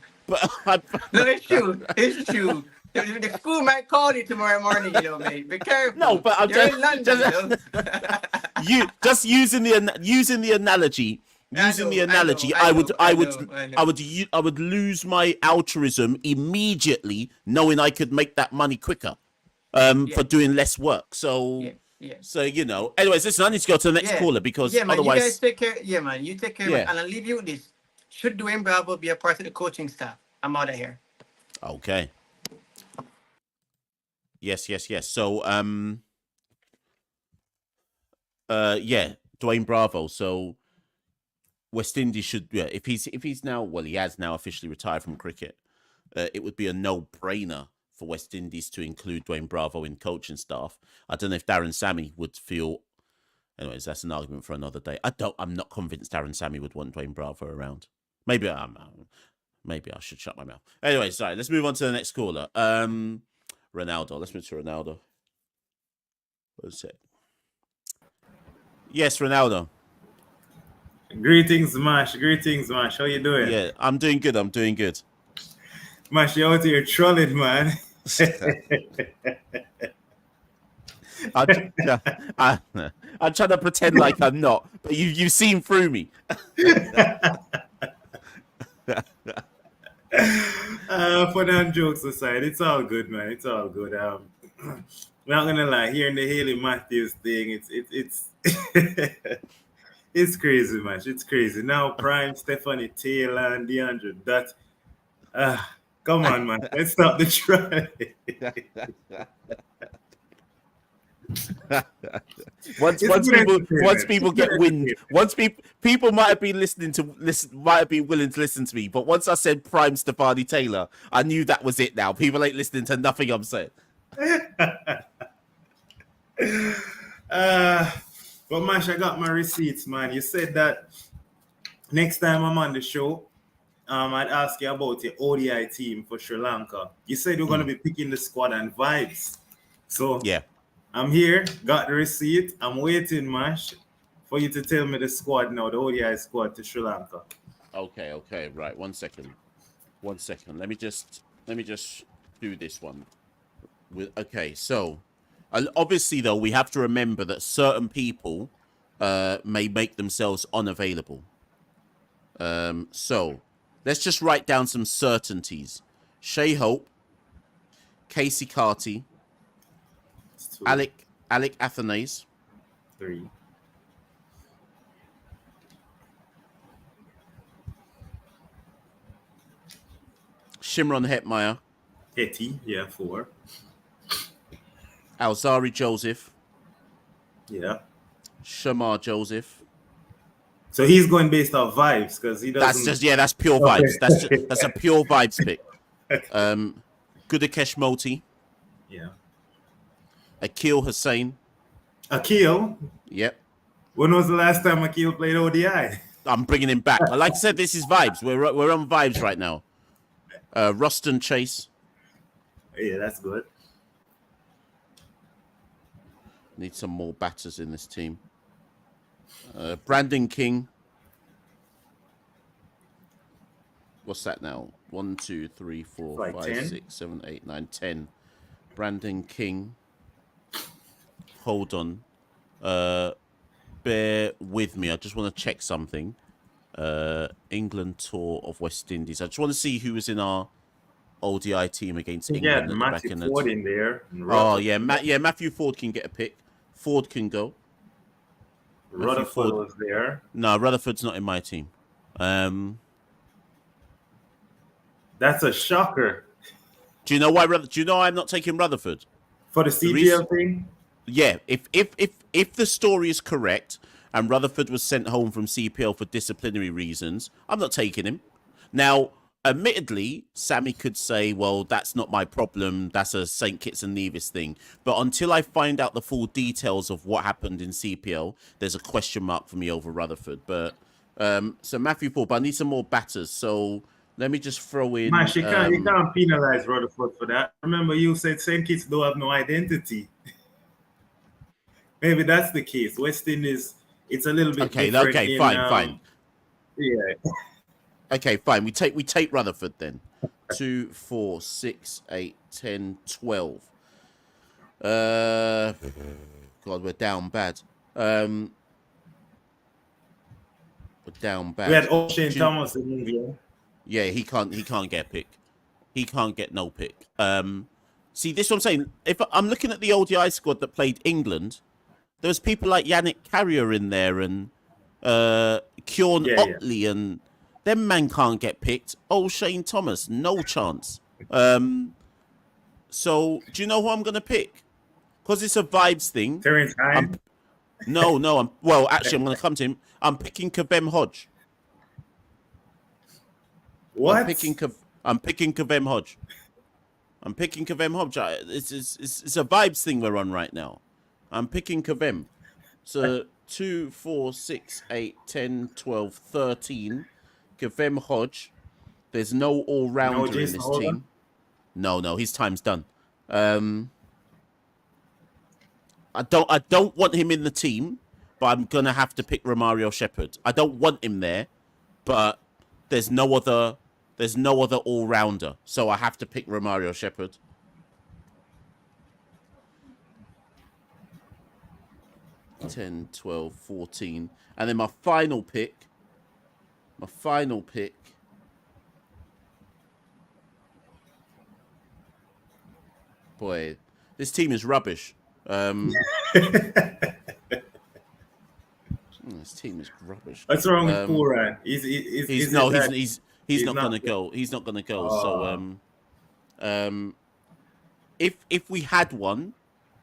Speaker 4: no, it's true. It's true. The school might call you tomorrow morning, mate. Be careful.
Speaker 2: No, but I'm
Speaker 4: You're in London,
Speaker 2: just using the analogy. I would lose my altruism immediately, knowing I could make that money quicker, for doing less work. So, so Anyways, listen, I need to go to the next caller because otherwise,
Speaker 4: you guys take care. Yeah, man, you take care. And I'll leave you with this. Should Dwayne Bravo be a part of the coaching staff? I'm out of here.
Speaker 2: Okay. Yes. So, Dwayne Bravo. So, West Indies should, if he's now, well, he has now officially retired from cricket. It would be a no-brainer for West Indies to include Dwayne Bravo in coaching staff. I don't know if Darren Sammy would feel. Anyways, that's an argument for another day. I'm not convinced Darren Sammy would want Dwayne Bravo around. Maybe I should shut my mouth. Anyway, sorry. Let's move on to the next caller. Ronaldo. Let's move to Ronaldo. What is it? Yes, Ronaldo.
Speaker 5: Greetings, Mash. How you doing?
Speaker 2: Yeah, I'm doing good.
Speaker 5: Mash, you're out here trolling, man.
Speaker 2: I'm trying to pretend like I'm not, but you've seen through me.
Speaker 5: Fun and jokes aside, it's all good, man. It's all good. I'm not gonna lie, hearing the Hayley Matthews thing, it's it's crazy, man. It's crazy. Now Prime, Stephanie Taylor, and DeAndre, that come on, man. Let's stop the try.
Speaker 2: Once people get wind, people might have been willing to listen to me, but once I said Prime Stephanie Taylor, I knew that was it. Now people ain't listening to nothing I'm saying.
Speaker 5: But Mash, I got my receipts, man. You said that next time I'm on the show, I'd ask you about your ODI team for Sri Lanka. You said you're going to be picking the squad and vibes. So
Speaker 2: Yeah.
Speaker 5: I'm here, got the receipt. I'm waiting, Mash, for you to tell me the squad now, the ODI squad to Sri Lanka.
Speaker 2: Okay, right. 1 second. 1 second. Let me just do this one. Okay, so obviously though, we have to remember that certain people may make themselves unavailable. So let's just write down some certainties. Shea Hope, Casey Carty,
Speaker 5: It's 2,
Speaker 2: Alec Athanase,
Speaker 5: 3,
Speaker 2: Shimron Hetmeyer,
Speaker 5: Hetty, yeah, 4,
Speaker 2: Alzari Joseph,
Speaker 5: yeah.
Speaker 2: Shamar Joseph.
Speaker 5: So he's going based off vibes because he doesn't.
Speaker 2: That's pure vibes. That's a pure vibes pick. Gudakesh Moti,
Speaker 5: Yeah.
Speaker 2: Akil Hussain.
Speaker 5: Akil?
Speaker 2: Yep.
Speaker 5: When was the last time Akil played ODI?
Speaker 2: I'm bringing him back. Like I said, this is vibes. We're on vibes right now. Ruston Chase.
Speaker 5: Yeah, that's good.
Speaker 2: Need some more batters in this team. Brandon King. What's that now? 1, 2, 3, 4,
Speaker 5: Like
Speaker 2: 5,
Speaker 5: 10?
Speaker 2: 6, 7, 8, 9, 10. Brandon King. Hold on. Bear with me. I just want to check something. England tour of West Indies. I just want to see who was in our ODI team against England.
Speaker 5: Yeah,
Speaker 2: at the
Speaker 5: Matthew
Speaker 2: back
Speaker 5: Ford in there.
Speaker 2: Oh yeah, Matthew Ford can get a pick. Ford can go.
Speaker 5: Rutherford was there.
Speaker 2: No, Rutherford's not in my team.
Speaker 5: That's a shocker.
Speaker 2: Do you know why? Do you know I'm not taking Rutherford?
Speaker 5: For the CGL thing?
Speaker 2: Yeah, if the story is correct and Rutherford was sent home from CPL for disciplinary reasons, I'm not taking him. Now, admittedly, Sammy could say, well, that's not my problem. That's a St. Kitts and Nevis thing. But until I find out the full details of what happened in CPL, there's a question mark for me over Rutherford. But so Matthew Ford, but I need some more batters. So let me just throw in.
Speaker 5: Mash, you can't penalize Rutherford for that. Remember, you said St. Kitts don't have no identity. Maybe that's the case. West Indies, it's a little bit different.
Speaker 2: Okay, fine.
Speaker 5: Yeah.
Speaker 2: Okay, fine. We take Rutherford then. 2, 4, 6, 8, 10, 12. God, we're down bad. We're down bad.
Speaker 5: We had O'Shane Thomas in India.
Speaker 2: Yeah, he can't get a pick. He can't get no pick. See, this is what I'm saying. If I'm looking at the ODI squad that played England, there was people like Yannick Carrier in there and Kjorn Otley and them man can't get picked. O'Shane Thomas, no chance. So do you know who I'm gonna pick? Because it's a vibes thing.
Speaker 5: Terrence Hine?
Speaker 2: I'm gonna come to him. I'm picking Kavem Hodge.
Speaker 5: What?
Speaker 2: I'm picking Kavem Hodge. I'm picking Kavem Hodge. It's a vibes thing we're on right now. I'm picking Kavem. So 2, 4, 6, 8, 10, 12, 13. Kavem Hodge. There's no all-rounder in this team. No, his time's done. I don't want him in the team, but I'm gonna have to pick Romario Shepherd. I don't want him there, but there's no other all-rounder, so I have to pick Romario Shepherd.
Speaker 5: Oh.
Speaker 2: 10, 12, 14. And then my final pick. Boy, this team is rubbish. This team is rubbish.
Speaker 5: What's wrong with Pooran? He's
Speaker 2: not gonna go. He's not gonna go. So if we had one,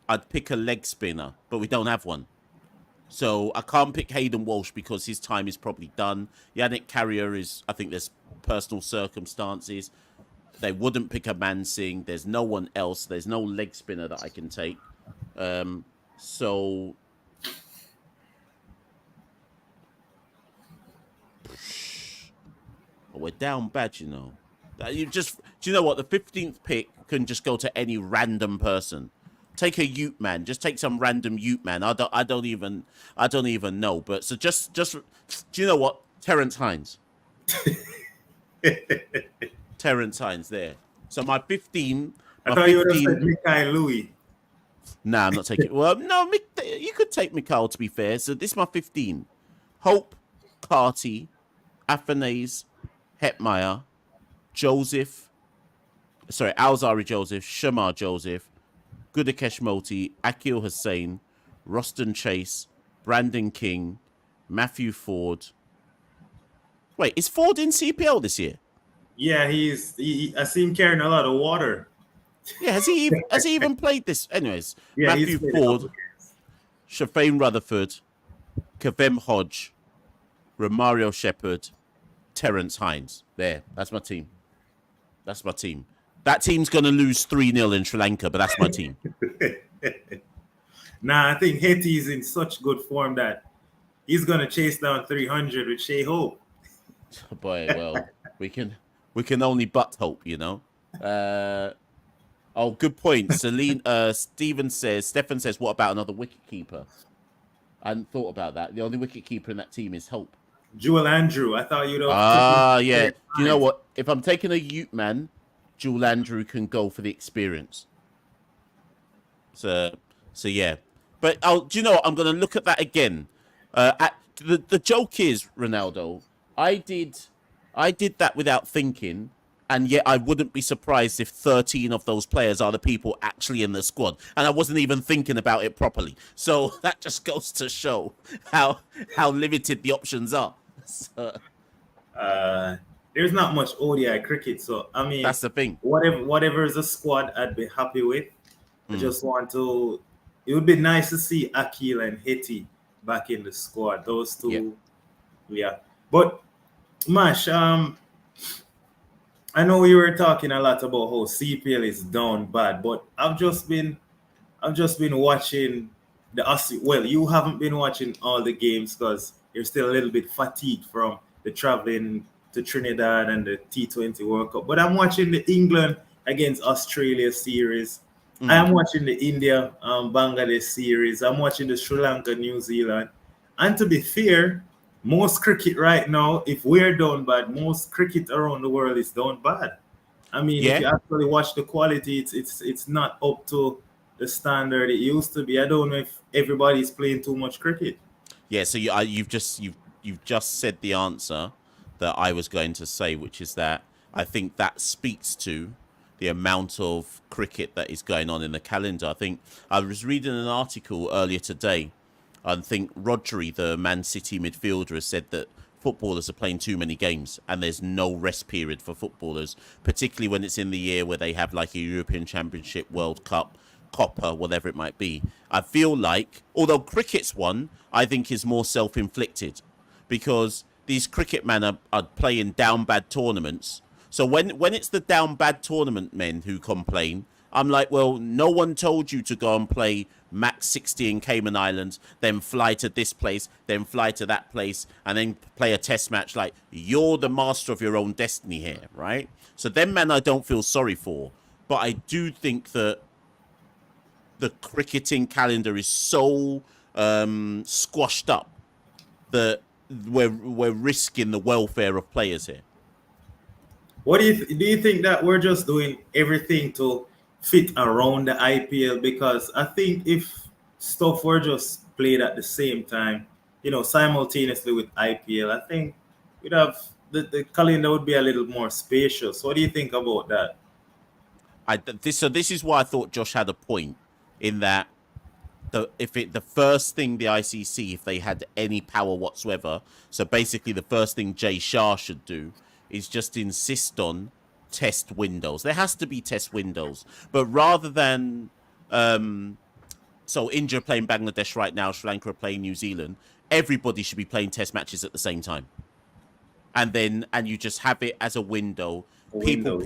Speaker 2: I'd pick a leg spinner, but we don't have one. So I can't pick Hayden Walsh because his time is probably done. Yannick Carrier I think there's personal circumstances. They wouldn't pick a Mansingh. There's no one else. There's no leg spinner that I can take. So But we're down bad, you know. Do you know what? The 15th pick can just go to any random person. Take a Ute man. Just take some random Ute man. I don't even know. But so just do you know what? Terrence Hines. Terrence Hines there. So my 15.
Speaker 5: I thought you would have said Mikhail Louis.
Speaker 2: Nah, I'm not taking. Well, no, you could take Mikhail, to be fair. So this is my 15. Hope, Carty, Athanase, Hetmeyer, Alzari Joseph, Shamar Joseph, Gudakesh Moti, Akil Hussain, Roston Chase, Brandon King, Matthew Ford. Wait, is Ford in CPL this year?
Speaker 5: Yeah, I see him carrying a lot of water.
Speaker 2: Yeah, has he even played this? Anyways,
Speaker 5: Yeah,
Speaker 2: Matthew Ford, Shafane Rutherford, Kavem Hodge, Romario Shepherd, Terrence Hines. There, that's my team. That team's going to lose 3-0 in Sri Lanka, but that's my team.
Speaker 5: Nah, I think Haiti's in such good form that he's going to chase down 300 with Shea Hope.
Speaker 2: Boy, well, we can only but hope, you know. Oh, good point. Stefan says, what about another wicketkeeper? I hadn't thought about that. The only wicketkeeper in that team is Hope.
Speaker 5: Jewel Andrew. I thought you'd
Speaker 2: yeah. You know what? If I'm taking a Ute man, Jewel Andrew can go for the experience. So yeah. But do you know what? I'm going to look at that again. The joke is, Ronaldo, I did that without thinking, and yet I wouldn't be surprised if 13 of those players are the people actually in the squad, and I wasn't even thinking about it properly. So that just goes to show how limited the options are. So,
Speaker 5: there's not much ODI cricket, so I mean
Speaker 2: that's the thing.
Speaker 5: Whatever is a squad, I'd be happy with. I just want to. It would be nice to see Akil and Haiti back in the squad. Those two, yeah. But Mash, I know we were talking a lot about how CPL is down bad, but I've just been watching the Aussie. Well, you haven't been watching all the games because you're still a little bit fatigued from the traveling to Trinidad and the T20 World Cup. But I'm watching the England against Australia series. I am watching the India Bangladesh series. I'm watching the Sri Lanka New Zealand. And to be fair, most cricket right now, if we're down bad, most cricket around the world is down bad. I mean, if you actually watch the quality, it's not up to the standard it used to be. I don't know if everybody's playing too much cricket.
Speaker 2: Yeah, so you've just said the answer that I was going to say, which is that I think that speaks to the amount of cricket that is going on in the calendar. I think I was reading an article earlier today. I think Rodri, the Man City midfielder, has said that footballers are playing too many games and there's no rest period for footballers, particularly when it's in the year where they have like a European Championship, World Cup, Copper, whatever it might be. I feel like, although cricket's one, I think is more self-inflicted because these cricket men are playing down bad tournaments. So when it's the down bad tournament men who complain, I'm like, well, no one told you to go and play Max 60 in Cayman Islands, then fly to this place, then fly to that place, and then play a test match. Like, you're the master of your own destiny here, right? So them men I don't feel sorry for. But I do think that the cricketing calendar is so squashed up that we're risking the welfare of players here.
Speaker 5: What do you think that we're just doing everything to fit around the IPL? Because I think if stuff were just played at the same time, simultaneously with IPL, I think we'd have the calendar would be a little more spacious. What do you think about that?
Speaker 2: This is why I thought Josh had a point in that the first thing the ICC, if they had any power whatsoever, so basically the first thing Jay Shah should do is just insist on test windows. There has to be test windows, but rather than so India are playing Bangladesh right now, Sri Lanka are playing New Zealand, everybody should be playing test matches at the same time, and you just have it as a window. People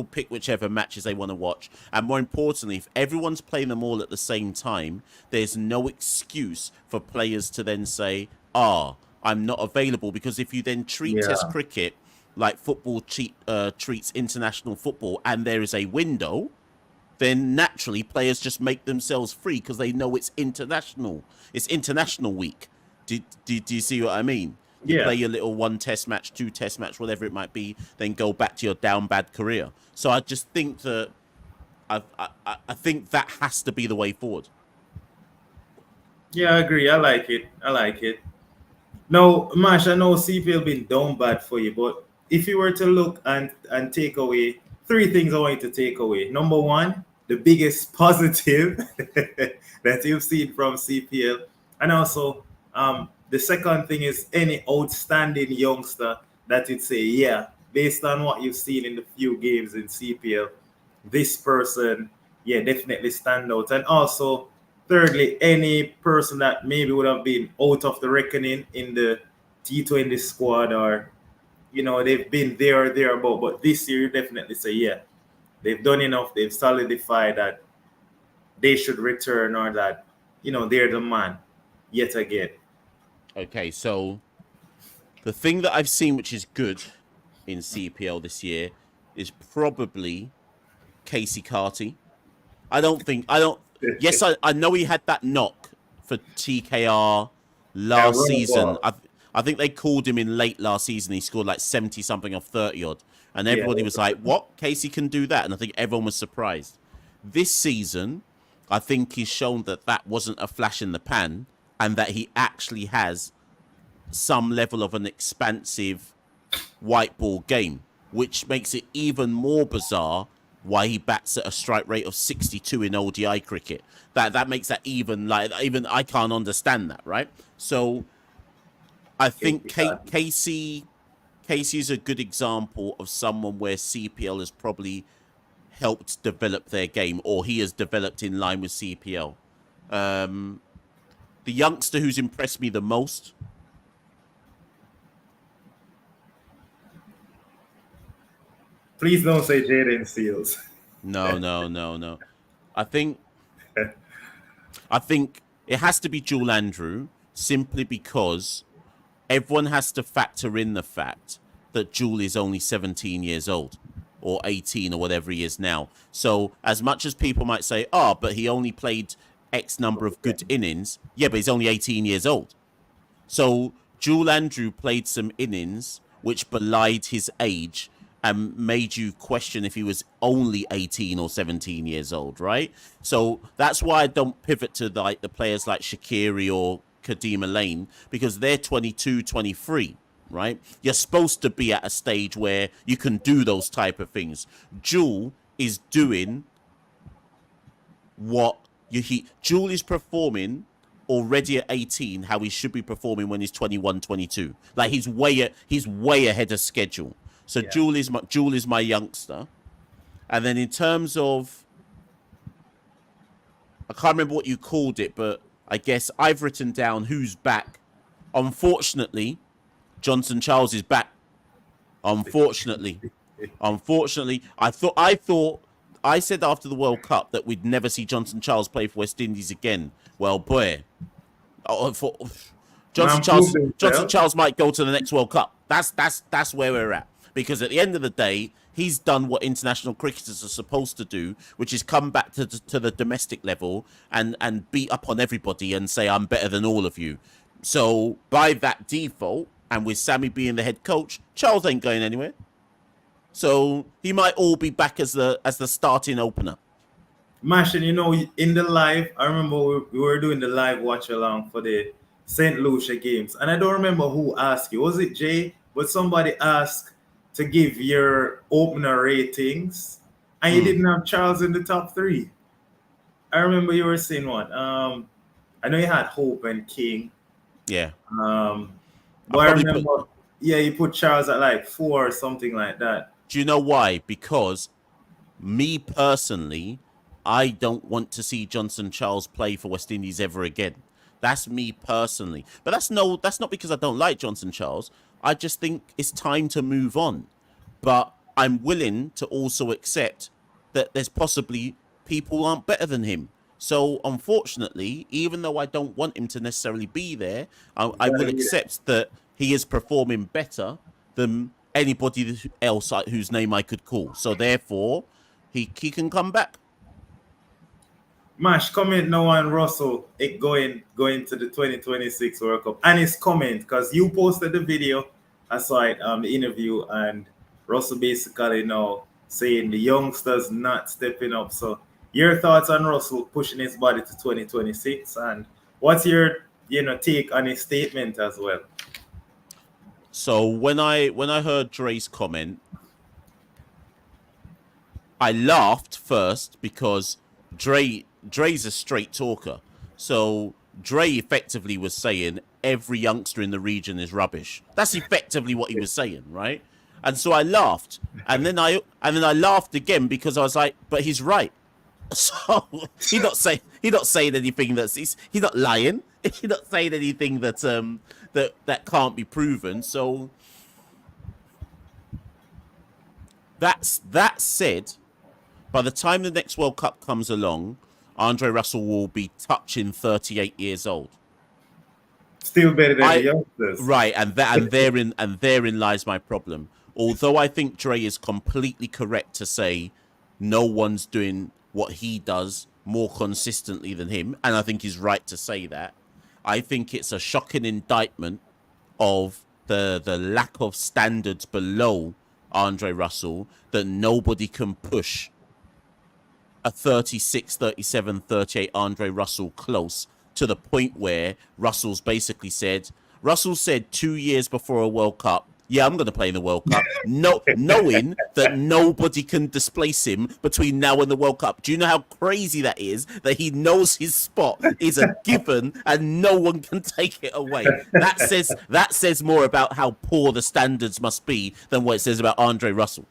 Speaker 2: pick whichever matches they want to watch, and more importantly, if everyone's playing them all at the same time, there's no excuse for players to then say, I'm not available, because if you then treat test cricket like football treats international football, and there is a window, then naturally players just make themselves free because they know it's international. It's international week. Do you see what I mean? You play
Speaker 5: Yeah.
Speaker 2: your little 1 test match, 2 test match, whatever it might be, then go back to your down bad career. So I just think that I think that has to be the way forward.
Speaker 5: Yeah, I agree. I like it. I like it. Now, Mash, I know CPL been down bad for you, but if you were to look and take away three things I want you to take away. Number one, the biggest positive that you've seen from CPL. And also, the second thing is any outstanding youngster that you'd say, yeah, based on what you've seen in the few games in CPL, this person, yeah, definitely stand out. And also, thirdly, any person that maybe would have been out of the reckoning in the T20 squad, or they've been there or thereabout, but this year you definitely say, yeah, they've done enough, they've solidified that they should return, or that they're the man yet again.
Speaker 2: Okay, so the thing that I've seen which is good in CPL this year is probably Casey Carty. Yes, I know he had that knock for TKR last season. I think they called him in late last season. He scored like 70 something off 30 odd. And everybody was like, what? Casey can do that? And I think everyone was surprised. This season, I think he's shown that that wasn't a flash in the pan, and that he actually has some level of an expansive white ball game, which makes it even more bizarre why he bats at a strike rate of 62 in ODI cricket. That makes that even I can't understand that, right? So I think Casey is a good example of someone where CPL has probably helped develop their game, or he has developed in line with CPL. The youngster who's impressed me the most,
Speaker 5: Please don't say Jaden Seals.
Speaker 2: No. I think it has to be Jewel Andrew, simply because everyone has to factor in the fact that Jewel is only 17 years old, or 18, or whatever he is now. So as much as people might say, but he only played X number of good innings, yeah, but he's only 18 years old. So Jewel Andrew played some innings which belied his age and made you question if he was only 18 or 17 years old, right? So that's why I don't pivot to the players like Shaqiri or Kadima Lane, because they're 22, 23, right? You're supposed to be at a stage where you can do those type of things. Jewel is doing what Jewel is performing already at 18 how he should be performing when he's 21, 22. Like he's way ahead of schedule. So yeah. Jewel is my youngster. And then in terms of, I can't remember what you called it, but I guess I've written down who's back. Unfortunately, Johnson Charles is back. Unfortunately, I said after the World Cup that we'd never see Johnson Charles play for West Indies again. Well, boy, Johnson Charles might go to the next World Cup. That's where we're at. Because at the end of the day, he's done what international cricketers are supposed to do, which is come back to the domestic level and beat up on everybody and say, I'm better than all of you. So by that default, and with Sammy being the head coach, Charles ain't going anywhere. So he might all be back as the starting opener.
Speaker 5: Mash, and in the live, I remember we were doing the live watch along for the St. Lucia games. And I don't remember who asked you. Was it Jay? But somebody asked to give your opener ratings, and you didn't have Charles in the top 3. I remember you were saying what? I know you had Hope and King.
Speaker 2: Yeah.
Speaker 5: But I remember, you put Charles at like 4 or something like that.
Speaker 2: Do you know why? Because me personally, I don't want to see Johnson Charles play for West Indies ever again. That's me personally. But that's not because I don't like Johnson Charles. I just think it's time to move on. But I'm willing to also accept that there's possibly people who aren't better than him. So unfortunately, even though I don't want him to necessarily be there, I will accept that he is performing better than anybody else whose name I could call. So therefore, he can come back.
Speaker 5: Mash, comment now on Russell going to the 2026 World Cup. And his comment, because you posted the video, I saw it the interview, and Russell basically now saying the youngsters not stepping up. So your thoughts on Russell pushing his body to 2026, and what's your take on his statement as well?
Speaker 2: So when I heard Dre's comment, I laughed first because Dre's a straight talker. So Dre effectively was saying every youngster in the region is rubbish. That's effectively what he was saying, right? And so I laughed, and then I laughed again because I was like, but he's right. So he's not saying anything he's not lying. He's not saying anything that can't be proven. So that said, by the time the next World Cup comes along, Andre Russell will be touching 38 years old.
Speaker 5: Still better than the youngsters,
Speaker 2: right? And therein lies my problem. Although I think Dre is completely correct to say no one's doing what he does more consistently than him, and I think he's right to say that. I think it's a shocking indictment of the lack of standards below Andre Russell that nobody can push a 36, 37, 38 Andre Russell close to the point where Russell said 2 years before a World Cup, yeah, I'm going to play in the World Cup, knowing that nobody can displace him between now and the World Cup. Do you know how crazy that is? That he knows his spot is a given and no one can take it away. That says more about how poor the standards must be than what it says about Andre Russell.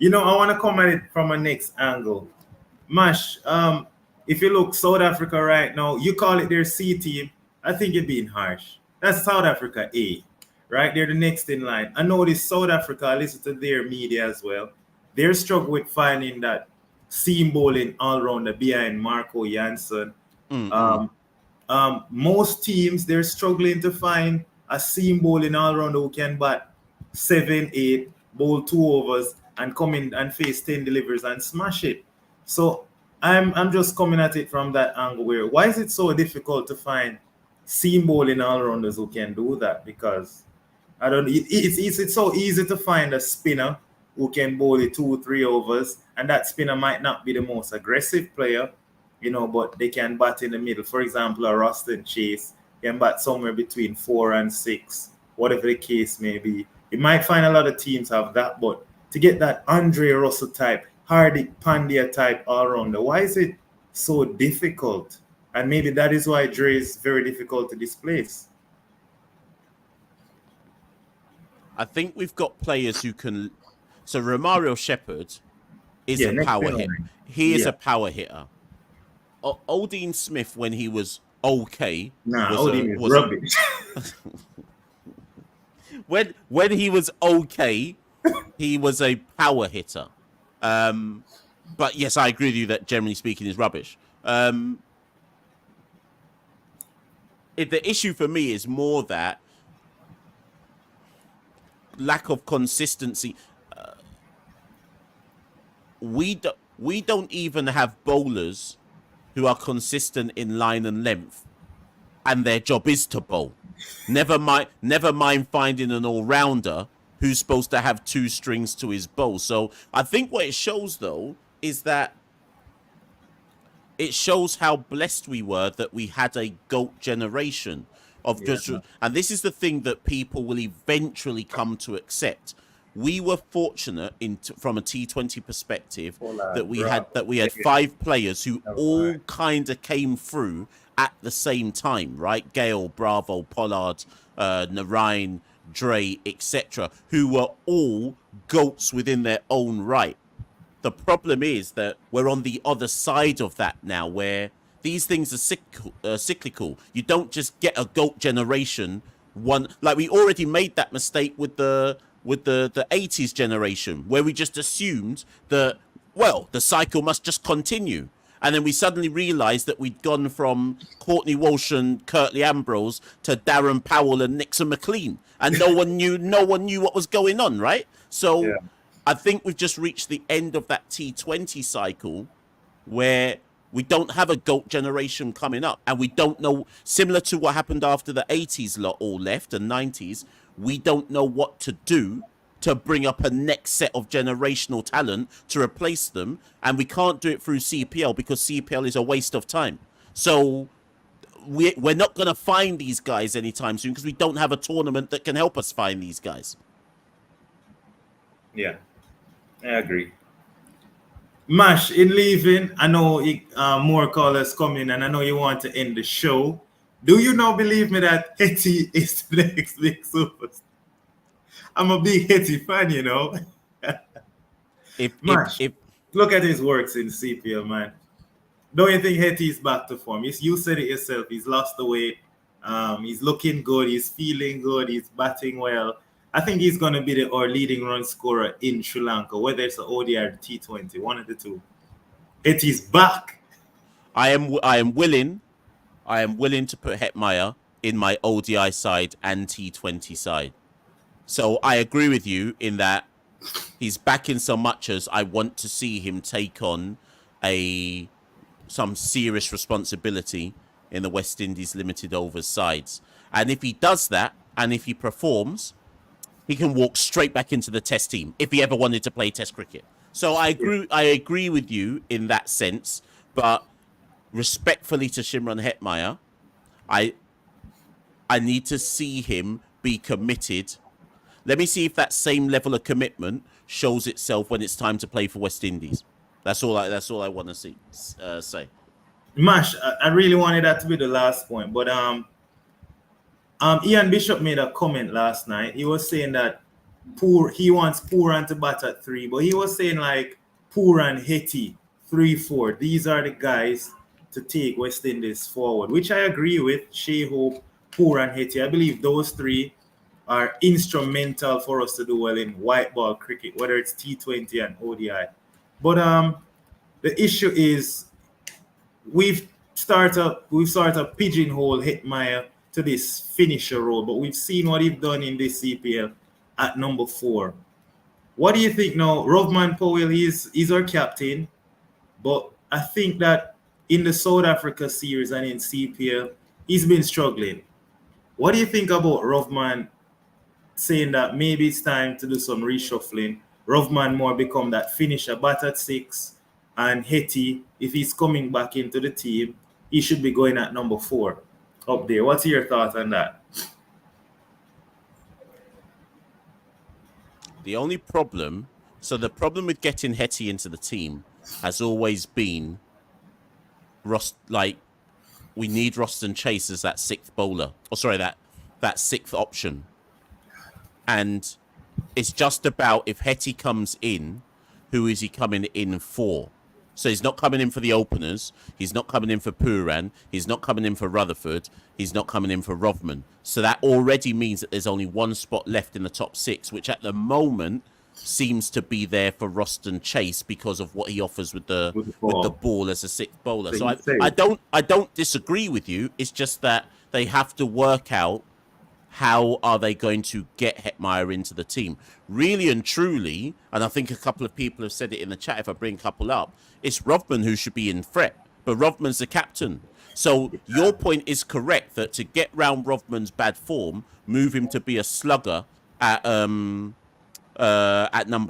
Speaker 5: I want to come at it from a next angle. Mash, if you look South Africa right now, you call it their C team. I think you're being harsh. That's South Africa A. Right, they're the next in line. I know this South Africa, I listen to their media as well. They're struggling with finding that seam bowling all-rounder behind Marco Jansen. Most teams, they're struggling to find a seam bowling all-rounder who can bat 7, 8, bowl 2 overs, and come in and face 10 deliveries and smash it. So I'm just coming at it from that angle where why is it so difficult to find seam bowling all-rounders who can do that? Because it's so easy to find a spinner who can bowl the 2-3 overs, and that spinner might not be the most aggressive player, but they can bat in the middle. For example, a Rustin Chase can bat somewhere between 4 and 6, whatever the case may be. You might find a lot of teams have that, but to get that Andre Russell type, Hardik Pandya type all-rounder, why is it so difficult? And maybe that is why Dre is very difficult to displace.
Speaker 2: I think we've got players who can. So Romario Shepherd is a power hitter. He is a power hitter. Odean Smith, when he was okay,
Speaker 5: was rubbish.
Speaker 2: when he was okay, he was a power hitter. But yes, I agree with you that generally speaking is rubbish. The issue for me is more that lack of consistency. We don't even have bowlers who are consistent in line and length, and their job is to bowl. Never mind finding an all-rounder who's supposed to have 2 strings to his bow. So I think what it shows, though, is that it shows how blessed we were that we had a GOAT generation of and this is the thing that people will eventually come to accept. We were fortunate from a T20 perspective that we had 5 players who all kind of came through at the same time, right? Gale, Bravo, Pollard, Narain, Dre, etc., who were all GOATs within their own right. The problem is that we're on the other side of that now, where these things are cyclical. You don't just get a GOAT generation. Like we already made that mistake with the 80s generation, where we just assumed that, well, the cycle must just continue. And then we suddenly realised that we'd gone from Courtney Walsh and Curtly Ambrose to Darren Powell and Nixon McLean, and no one knew what was going on, right? So
Speaker 5: Yeah.
Speaker 2: I think we've just reached the end of that T20 cycle where we don't have a GOAT generation coming up, and we don't know, similar to what happened after the 80s lot all left and 90s, we don't know what to do to bring up a next set of generational talent to replace them, and we can't do it through CPL because CPL is a waste of time. So we're not going to find these guys anytime soon because we don't have a tournament that can help us find these guys.
Speaker 5: Yeah, I agree. Mash, in leaving, I know more callers coming, and I know you want to end the show. Do you now believe me that Hetty is the next big superstar? I'm a big Hetty fan, you know. Mash, look at his works in CPL, man. Don't you think Hetty is back to form? You said it yourself. He's lost the weight. He's looking good. He's feeling good. He's batting well. I think he's going to be our leading run scorer in Sri Lanka, whether it's the ODI or the T20, one of the two. Hetty's back.
Speaker 2: I am willing to put Hetmeyer in my ODI side and T20 side. So I agree with you in that he's back in so much as I want to see him take on some serious responsibility in the West Indies limited overs sides. And if he does that, and if he performs, he can walk straight back into the test team if he ever wanted to play test cricket. So I agree with you in that sense, but respectfully to Shimron Hetmeyer, I need to see him be committed. Let me see if that same level of commitment shows itself when it's time to play for West Indies. That's all I want to see. Say.
Speaker 5: Mash, I really wanted that to be the last point, but Ian Bishop made a comment last night. He was saying that he wants Pooran to bat at 3, but he was saying like Pooran, Hetty, 3-4. These are the guys to take West Indies forward, which I agree with. Shea Hope, Pooran, Hetty. I believe those 3 are instrumental for us to do well in white ball cricket, whether it's T20 and ODI. But the issue is we've started pigeonhole Hetmeyer to this finisher role, but we've seen what he's done in this CPL at number 4. What do you think now? Rovman Powell, he's our captain, but I think that in the South Africa series and in CPL, he's been struggling. What do you think about Rovman saying that maybe it's time to do some reshuffling? Rovman more become that finisher, bat at 6, and Hetty, if he's coming back into the team, he should be going at number 4 up there. What's your thought on that?
Speaker 2: The only problem, the problem with getting Hetty into the team has always been we need Roston Chase as that 6th bowler. Or sorry, that 6th option. And it's just about if Hetty comes in, who is he coming in for? So he's not coming in for the openers. He's not coming in for Pooran. He's not coming in for Rutherford. He's not coming in for Rovman. So that already means that there's only one spot left in the top 6, which at the moment seems to be there for Roston Chase because of what he offers with the ball as a 6th bowler. So I don't disagree with you. It's just that they have to work out how are they going to get Hetmeyer into the team. Really and truly, and I think a couple of people have said it in the chat, if I bring a couple up, it's Rovman who should be in threat, but Rovman's the captain. So your point is correct that to get round Rovman's bad form, move him to be a slugger at number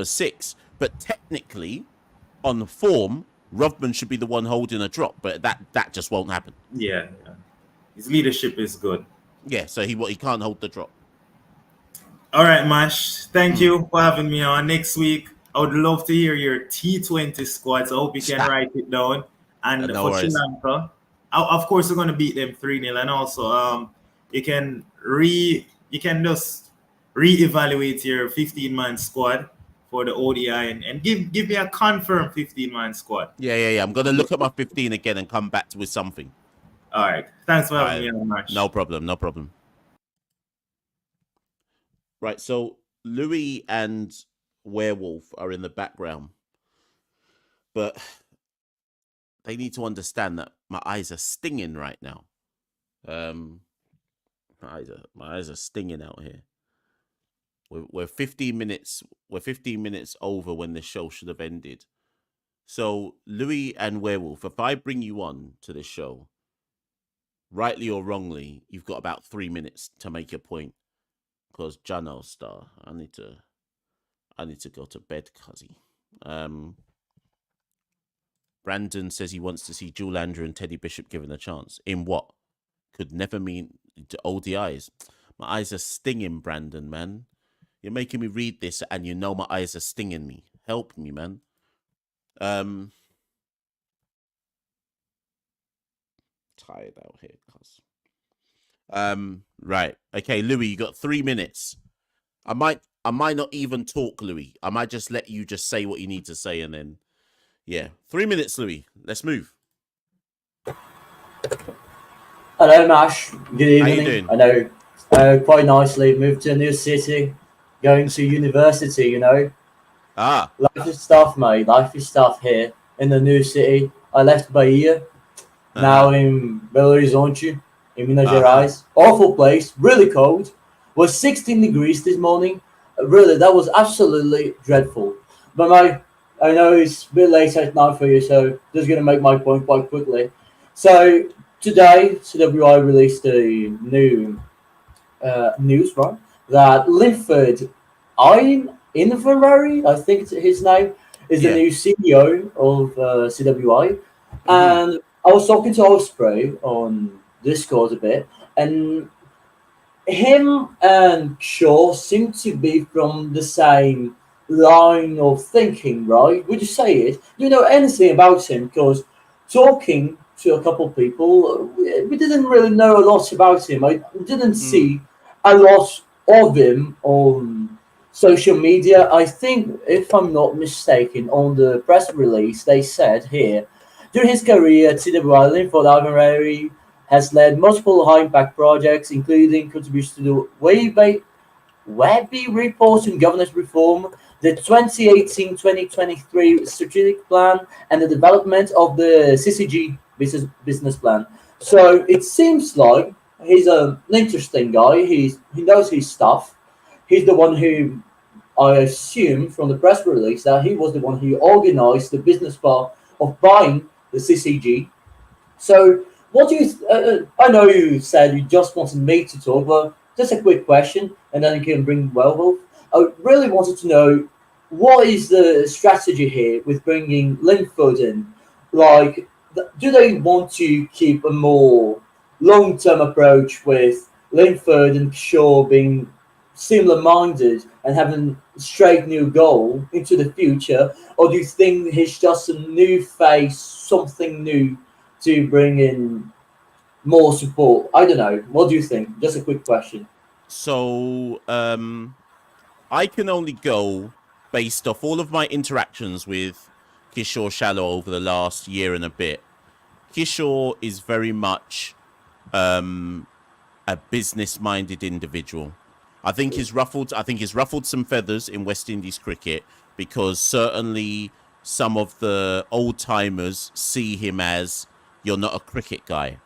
Speaker 2: 6. But technically, on the form, Rovman should be the one holding a drop, but that just won't happen.
Speaker 5: Yeah. His leadership is good.
Speaker 2: Yeah, so he can't hold the drop.
Speaker 5: All right, Mash. Thank you for having me on. Next week, I would love to hear your T20 squad. So I hope you can write it down. And for Sri Lanka, of course, we're going to beat them 3-0. And also, you can just reevaluate your 15-man squad for the ODI and give me a confirmed 15-man squad.
Speaker 2: Yeah. I'm going to look at my 15 again and come back with something.
Speaker 5: All right. Thanks for having me on, Mash.
Speaker 2: No problem. Right, so Louis and Werewolf are in the background, but they need to understand that my eyes are stinging right now. My eyes are stinging out here. We're 15 minutes. We're 15 minutes over when the show should have ended. So Louis and Werewolf, if I bring you on to the show, rightly or wrongly, you've got about 3 minutes to make your point. Because Jano Star, I need to go to bed, cuzzy. Brandon says he wants to see Jewel Andrew and Teddy Bishop given a chance. In what? Could never mean to ODIs. My eyes are stinging, Brandon, man. You're making me read this and you know my eyes are stinging me. Help me, man. Tired out here, cuz. Right. Okay, Louis, you got 3 minutes. I might not even talk, Louis. I might just let you just say what you need to say and then, yeah. 3 minutes, Louis. Let's move.
Speaker 6: Hello, Mash. Good evening.
Speaker 2: How you doing?
Speaker 6: I know quite nicely. Moved to a new city, going to university, you know.
Speaker 2: Ah.
Speaker 6: Life is tough, mate. Life is tough here in the new city. I left Bahia, now in Belo Horizonte, in Minas Gerais. Awful place, really cold. Was 16 degrees this morning. Really, that was absolutely dreadful. But I know it's a bit late at night for you, so just going to make my point quite quickly. So today, CWI released a new news, right? That Linford Inverary, I think it's his name, is the new CEO of CWI. And I was talking to Osprey on Discord a bit, and him and Shaw seem to be from the same line of thinking, right? Would you say it? Do you know anything about him? Because talking to a couple of people, we didn't really know a lot about him. I didn't see a lot of him on social media. I think, if I'm not mistaken, on the press release, they said here, during his career at CWI, Linford Alvarez has led multiple high-impact projects, including contributions to the Webby report and governance reform, the 2018-2023 strategic plan, and the development of the CCG business plan. So it seems like he's an interesting guy. He knows his stuff. He's the one who, I assume from the press release, that he was the one who organized the business part of buying the CCG. So what do you? I know you said you just wanted me to talk, but just a quick question, and then you can bring Werewolf. I really wanted to know, what is the strategy here with bringing Linford in? Like, do they want to keep a more long-term approach with Linford and Shaw being similar-minded and having a straight new goal into the future, or do you think he's just a new face, something new to bring in more support? I don't know. What do you think? Just a quick question.
Speaker 2: So, I can only go based off all of my interactions with Kishore Shallow over the last year and a bit. Kishore is very much a business-minded individual. I think he's ruffled some feathers in West Indies cricket, because certainly some of the old timers see him as, you're not a cricket guy.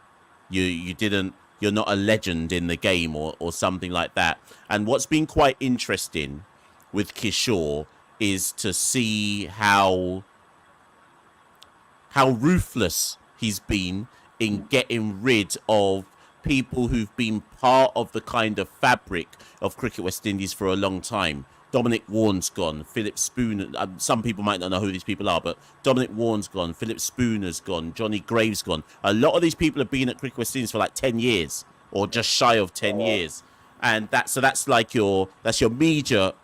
Speaker 2: You're not a legend in the game or something like that. And what's been quite interesting with Kishore is to see how ruthless he's been in getting rid of people who've been part of the kind of fabric of Cricket West Indies for a long time. Dominic Warren's gone. Philip Spooner. Some people might not know who these people are, but Dominic Warren's gone. Philip Spooner's gone. Johnny Graves gone. A lot of these people have been at Cricket West Indies for like 10 years or just shy of 10 years. And that's your media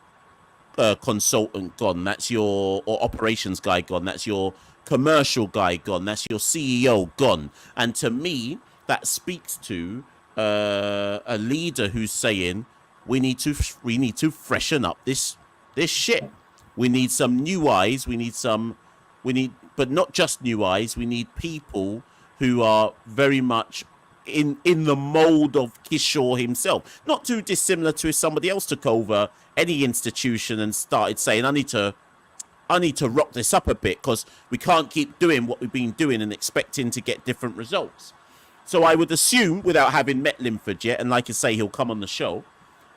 Speaker 2: consultant gone. That's your operations guy gone. That's your commercial guy gone. That's your CEO gone. And to me, that speaks to a leader who's saying, we need to freshen up this shit. We need some new eyes. But not just new eyes. We need people who are very much in the mold of Kishore himself. Not too dissimilar to if somebody else took over any institution and started saying, I need to I need to rock this up a bit because we can't keep doing what we've been doing and expecting to get different results. So I would assume, without having met Linford yet, and like I say, he'll come on the show,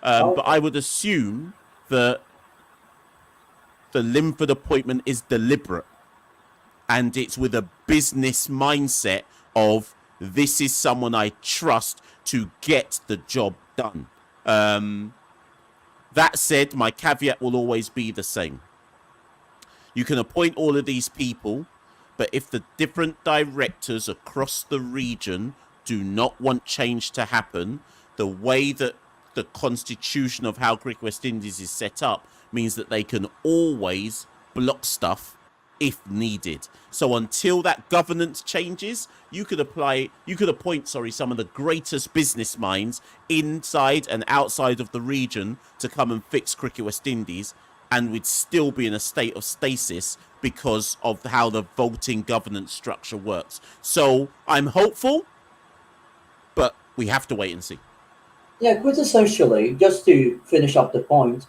Speaker 2: but I would assume that the Linford appointment is deliberate and it's with a business mindset of this is someone I trust to get the job done. That said, my caveat will always be the same. You can appoint all of these people, but if the different directors across the region do not want change to happen, the way that the constitution of how Cricket West Indies is set up means that they can always block stuff if needed. So until that governance changes, you could appoint some of the greatest business minds inside and outside of the region to come and fix Cricket West Indies, and we'd still be in a state of stasis because of how the voting governance structure works. So I'm hopeful, but we have to wait and see.
Speaker 6: Yeah, quintessentially, just to finish up the point,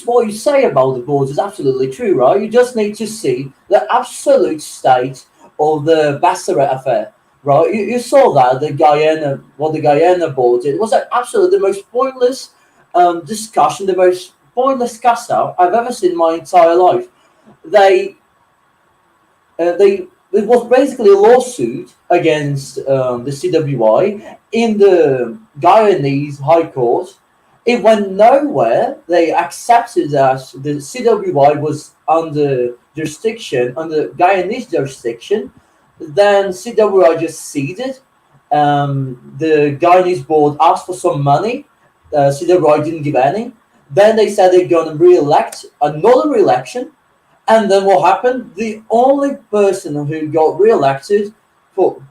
Speaker 6: what you say about the boards is absolutely true, right? You just need to see the absolute state of the Bassaret affair, right? You saw that, the Guyana board did. It was absolutely the most pointless discussion, the most pointless cast-out I've ever seen in my entire life. It was basically a lawsuit against the CWI in the Guyanese High Court. It went nowhere. They accepted that the CWI was under Guyanese jurisdiction. Then CWI just ceded. The Guyanese board asked for some money. CWI didn't give any. Then they said they're going to re-elect, another re-election. And then what happened? The only person who got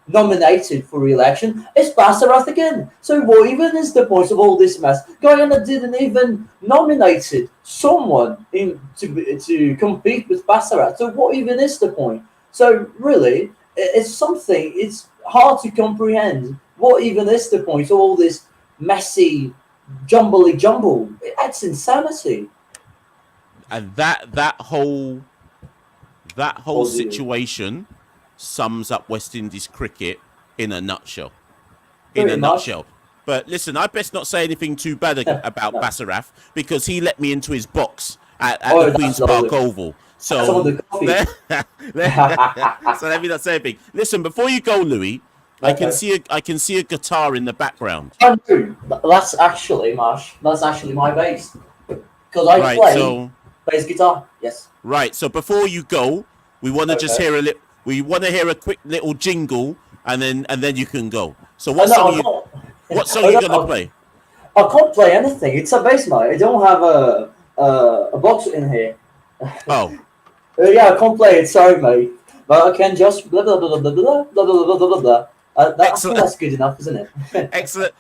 Speaker 6: nominated for re-election is Bassarat again. So what even is the point of all this mess? Guyana didn't even nominate someone to compete with Bassarat. So what even is the point? So really, it's hard to comprehend. What even is the point of all this messy jumble? It's insanity.
Speaker 2: And that whole situation sums up West Indies cricket in a nutshell. But listen, I best not say anything too bad about Bassarat because he let me into his box at the Queen's Park Oval. So let me not say anything. Listen, before you go, Louis, okay. I can see a guitar in the background.
Speaker 6: Oh, that's actually my bass because I play bass guitar. Yes.
Speaker 2: Right. So before you go, we want to just hear a quick little jingle, and then you can go. So what song are you gonna play?
Speaker 6: I can't play anything. It's a bass, mate. I don't have a box in here.
Speaker 2: Oh.
Speaker 6: Yeah, I can't play it. Sorry, mate. But I can just blah blah blah blah blah blah blah blah blah blah. That's good enough, isn't it?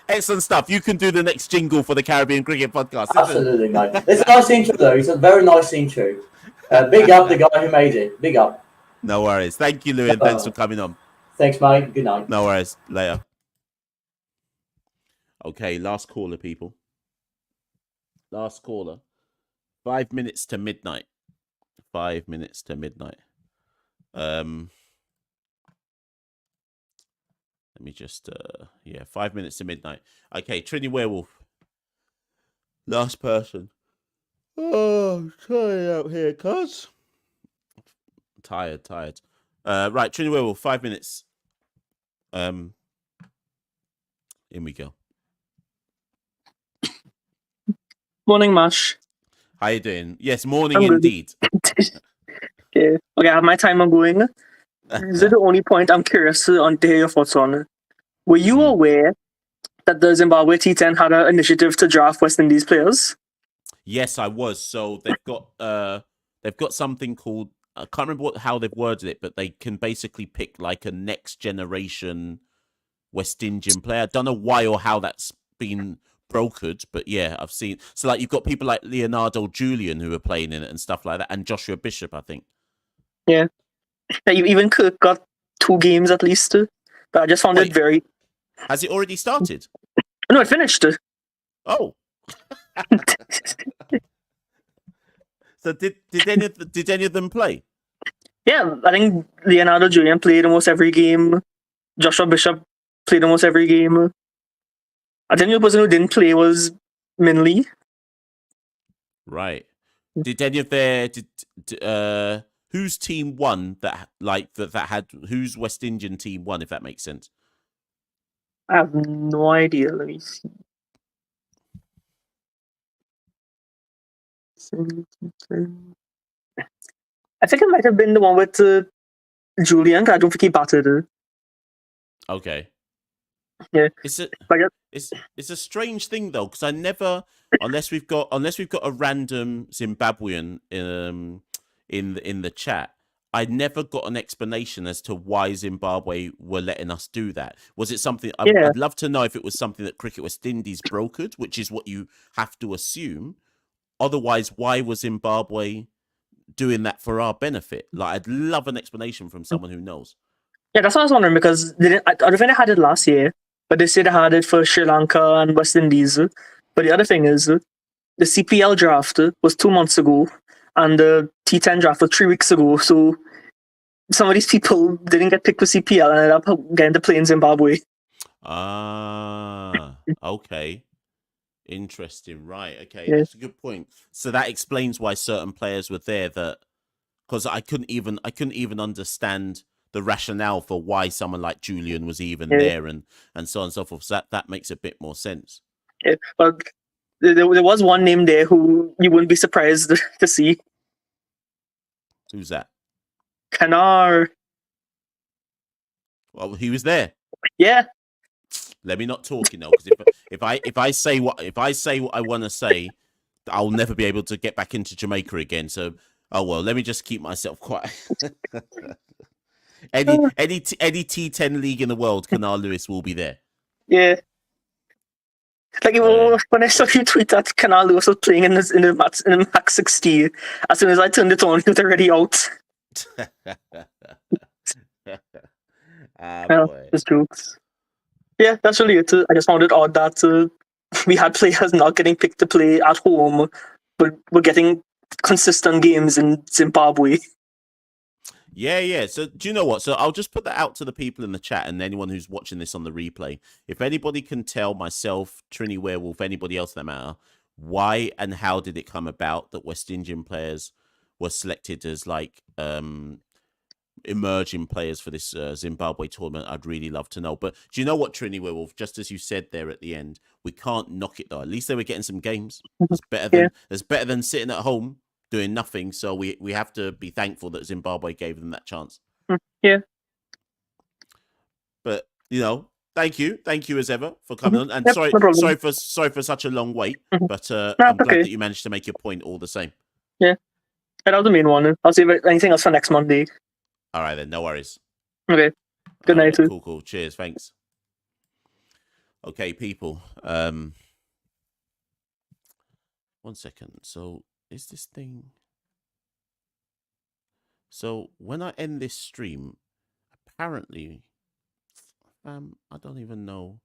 Speaker 2: Excellent stuff. You can do the next jingle for the Caribbean Cricket Podcast.
Speaker 6: Absolutely, mate. It's a nice intro, though. It's a very nice intro. Big up the guy who made it. Big up.
Speaker 2: No worries. Thank you, Louis, and thanks for coming on.
Speaker 6: Thanks, mate. Good night.
Speaker 2: No worries. Later. Okay, last caller, people. Last caller. 5 minutes to midnight. 5 minutes to midnight. Let me just 5 minutes to midnight. Okay, Trini Werewolf. Last person. Oh, tired out here, cuz. Tired. Right, Trini Werewolf, 5 minutes. In we go.
Speaker 7: Morning, Mash.
Speaker 2: How you doing? Yes, morning indeed.
Speaker 7: Okay, I have my timer going. This is the only point I'm curious to hear your thoughts on. Were you aware that the Zimbabwe T10 had an initiative to draft West Indies players?
Speaker 2: Yes, I was. So they've got something called, I can't remember how they've worded it, but they can basically pick like a next generation West Indian player. I don't know why or how that's been brokered, but yeah, I've seen. So like you've got people like Leonardo Julian who are playing in it and stuff like that, and Joshua Bishop, I think.
Speaker 7: Yeah, even Kirk got 2 games at least. But I just found it very.
Speaker 2: Has it already started?
Speaker 7: No, it finished.
Speaker 2: Oh. So did any of them play?
Speaker 7: Yeah, I think Leonardo Julian played almost every game. Joshua Bishop played almost every game. I think the person who didn't play was Min Lee.
Speaker 2: Right. Did any of their whose team won that had whose West Indian team won, if that makes sense?
Speaker 7: I have no idea. Let me see. I think it might have been the one with Julian, 'cause I don't think he batted it.
Speaker 2: Okay.
Speaker 7: Yeah.
Speaker 2: It's a
Speaker 7: But yeah,
Speaker 2: it's a strange thing though, because I never unless we've got a random Zimbabwean in the chat, I never got an explanation as to why Zimbabwe were letting us do that. Was it something?
Speaker 7: Yeah.
Speaker 2: I'd love to know if it was something that Cricket West Indies brokered, which is what you have to assume. Otherwise, why was Zimbabwe doing that for our benefit? Like, I'd love an explanation from someone who knows.
Speaker 7: yeah, that's what I was wondering, because I don't think they had it last year, but they said they had it for Sri Lanka and West Indies. But the other thing is, the CPL draft was 2 months ago, and the T10 draft was 3 weeks ago. So some of these people didn't get picked for CPL and ended up getting to play in Zimbabwe.
Speaker 2: Ah, okay. Interesting. Right. Okay.
Speaker 7: Yeah.
Speaker 2: That's a good point. So that explains why certain players were there, that because I couldn't even understand the rationale for why someone like Julian was even there and so on and so forth. So that makes a bit more sense.
Speaker 7: Yeah, but there was one name there who you wouldn't be surprised to see.
Speaker 2: Who's that?
Speaker 7: Kanar.
Speaker 2: Well, he was there.
Speaker 7: Yeah.
Speaker 2: Let me not talk, because if I say what I want to say, I'll never be able to get back into Jamaica again. So, let me just keep myself quiet. any T10 league in the world, Kanar Lewis will be there.
Speaker 7: Yeah. Like when I saw you tweet that Kanar Lewis was playing in the Max 60, as soon as I turned it on, he was already out.
Speaker 2: Boy.
Speaker 7: Just jokes. Yeah, that's really it. I just found it odd that we had players not getting picked to play at home, but we're getting consistent games in Zimbabwe.
Speaker 2: Yeah. So do you know what? So I'll just put that out to the people in the chat and anyone who's watching this on the replay. If anybody can tell myself, Trini Werewolf, anybody else that matter, why and how did it come about that West Indian players were selected as like emerging players for this Zimbabwe tournament? I'd really love to know. But do you know what, Trini Werewolf? Just as you said there at the end, we can't knock it though. At least they were getting some games. It's better than sitting at home doing nothing. So we have to be thankful that Zimbabwe gave them that chance.
Speaker 7: Yeah.
Speaker 2: But thank you as ever for coming on. And sorry for such a long wait. But I'm glad that you managed to make your point all the same.
Speaker 7: Yeah, that was the main one. I'll see if anything else for next Monday.
Speaker 2: All right then, no worries.
Speaker 7: Okay. Good night.
Speaker 2: Right, cool. Cheers, thanks. Okay, people. 1 second. So is this thing? So when I end this stream, apparently, I don't even know.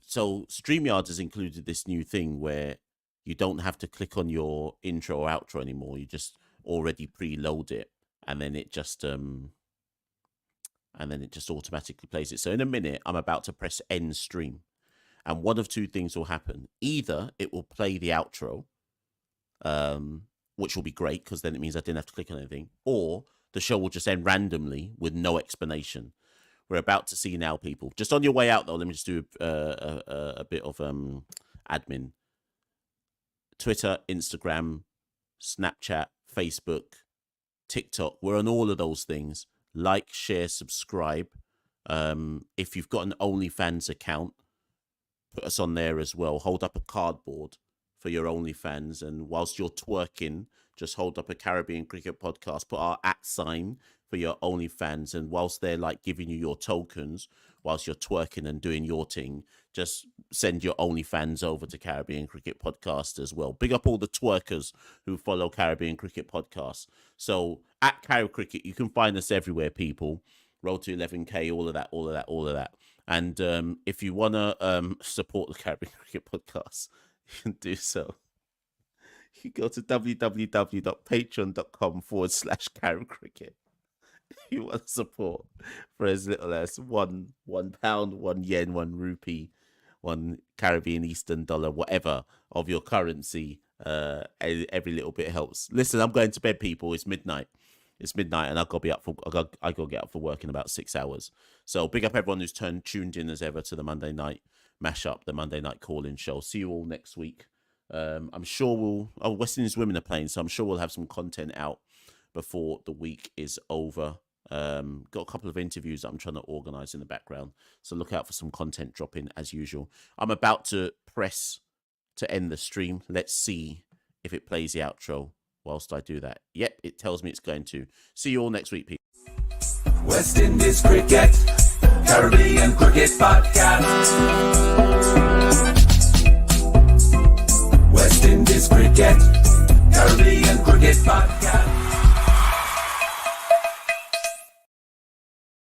Speaker 2: So StreamYard has included this new thing where you don't have to click on your intro or outro anymore. You just already preload it, and then it just automatically plays it. So in a minute, I'm about to press end stream, and one of two things will happen. Either it will play the outro, which will be great because then it means I didn't have to click on anything, or the show will just end randomly with no explanation. We're about to see now, people. Just on your way out, though, let me just do a bit of admin. Twitter, Instagram, Snapchat, Facebook, TikTok. We're on all of those things. Like, share, subscribe. If you've got an OnlyFans account, put us on there as well. Hold up a cardboard for your OnlyFans, and whilst you're twerking, just hold up a Caribbean Cricket Podcast. Put our @ sign for your OnlyFans, and whilst they're like giving you your tokens, whilst you're twerking and doing your thing, just send your OnlyFans over to Caribbean Cricket Podcast as well. Big up all the twerkers who follow Caribbean Cricket Podcast. So at Carib Cricket, you can find us everywhere, people. Road to 11K, all of that. And if you want to support the Caribbean Cricket Podcast, you can do so. You go to www.patreon.com/CaribCricket. You want to support for as little as £1, £1, £1, £1, $1 Caribbean Eastern dollar, whatever of your currency. Every little bit helps. Listen, I'm going to bed, people. It's midnight. And I gotta get up for work in about 6 hours. So big up everyone who's tuned in as ever to the Monday Night MashUp, the Monday Night Call-In Show. See you all next week. I'm sure West Indies women are playing, so I'm sure we'll have some content out before the week is over. Got a couple of interviews that I'm trying to organise in the background, so look out for some content dropping as usual. I'm about to press to end the stream. Let's see if it plays the outro whilst I do that. Yep, it tells me it's going to. See you all next week, people.
Speaker 1: West Indies Cricket, Caribbean Cricket Podcast. West Indies Cricket, Caribbean Cricket Podcast.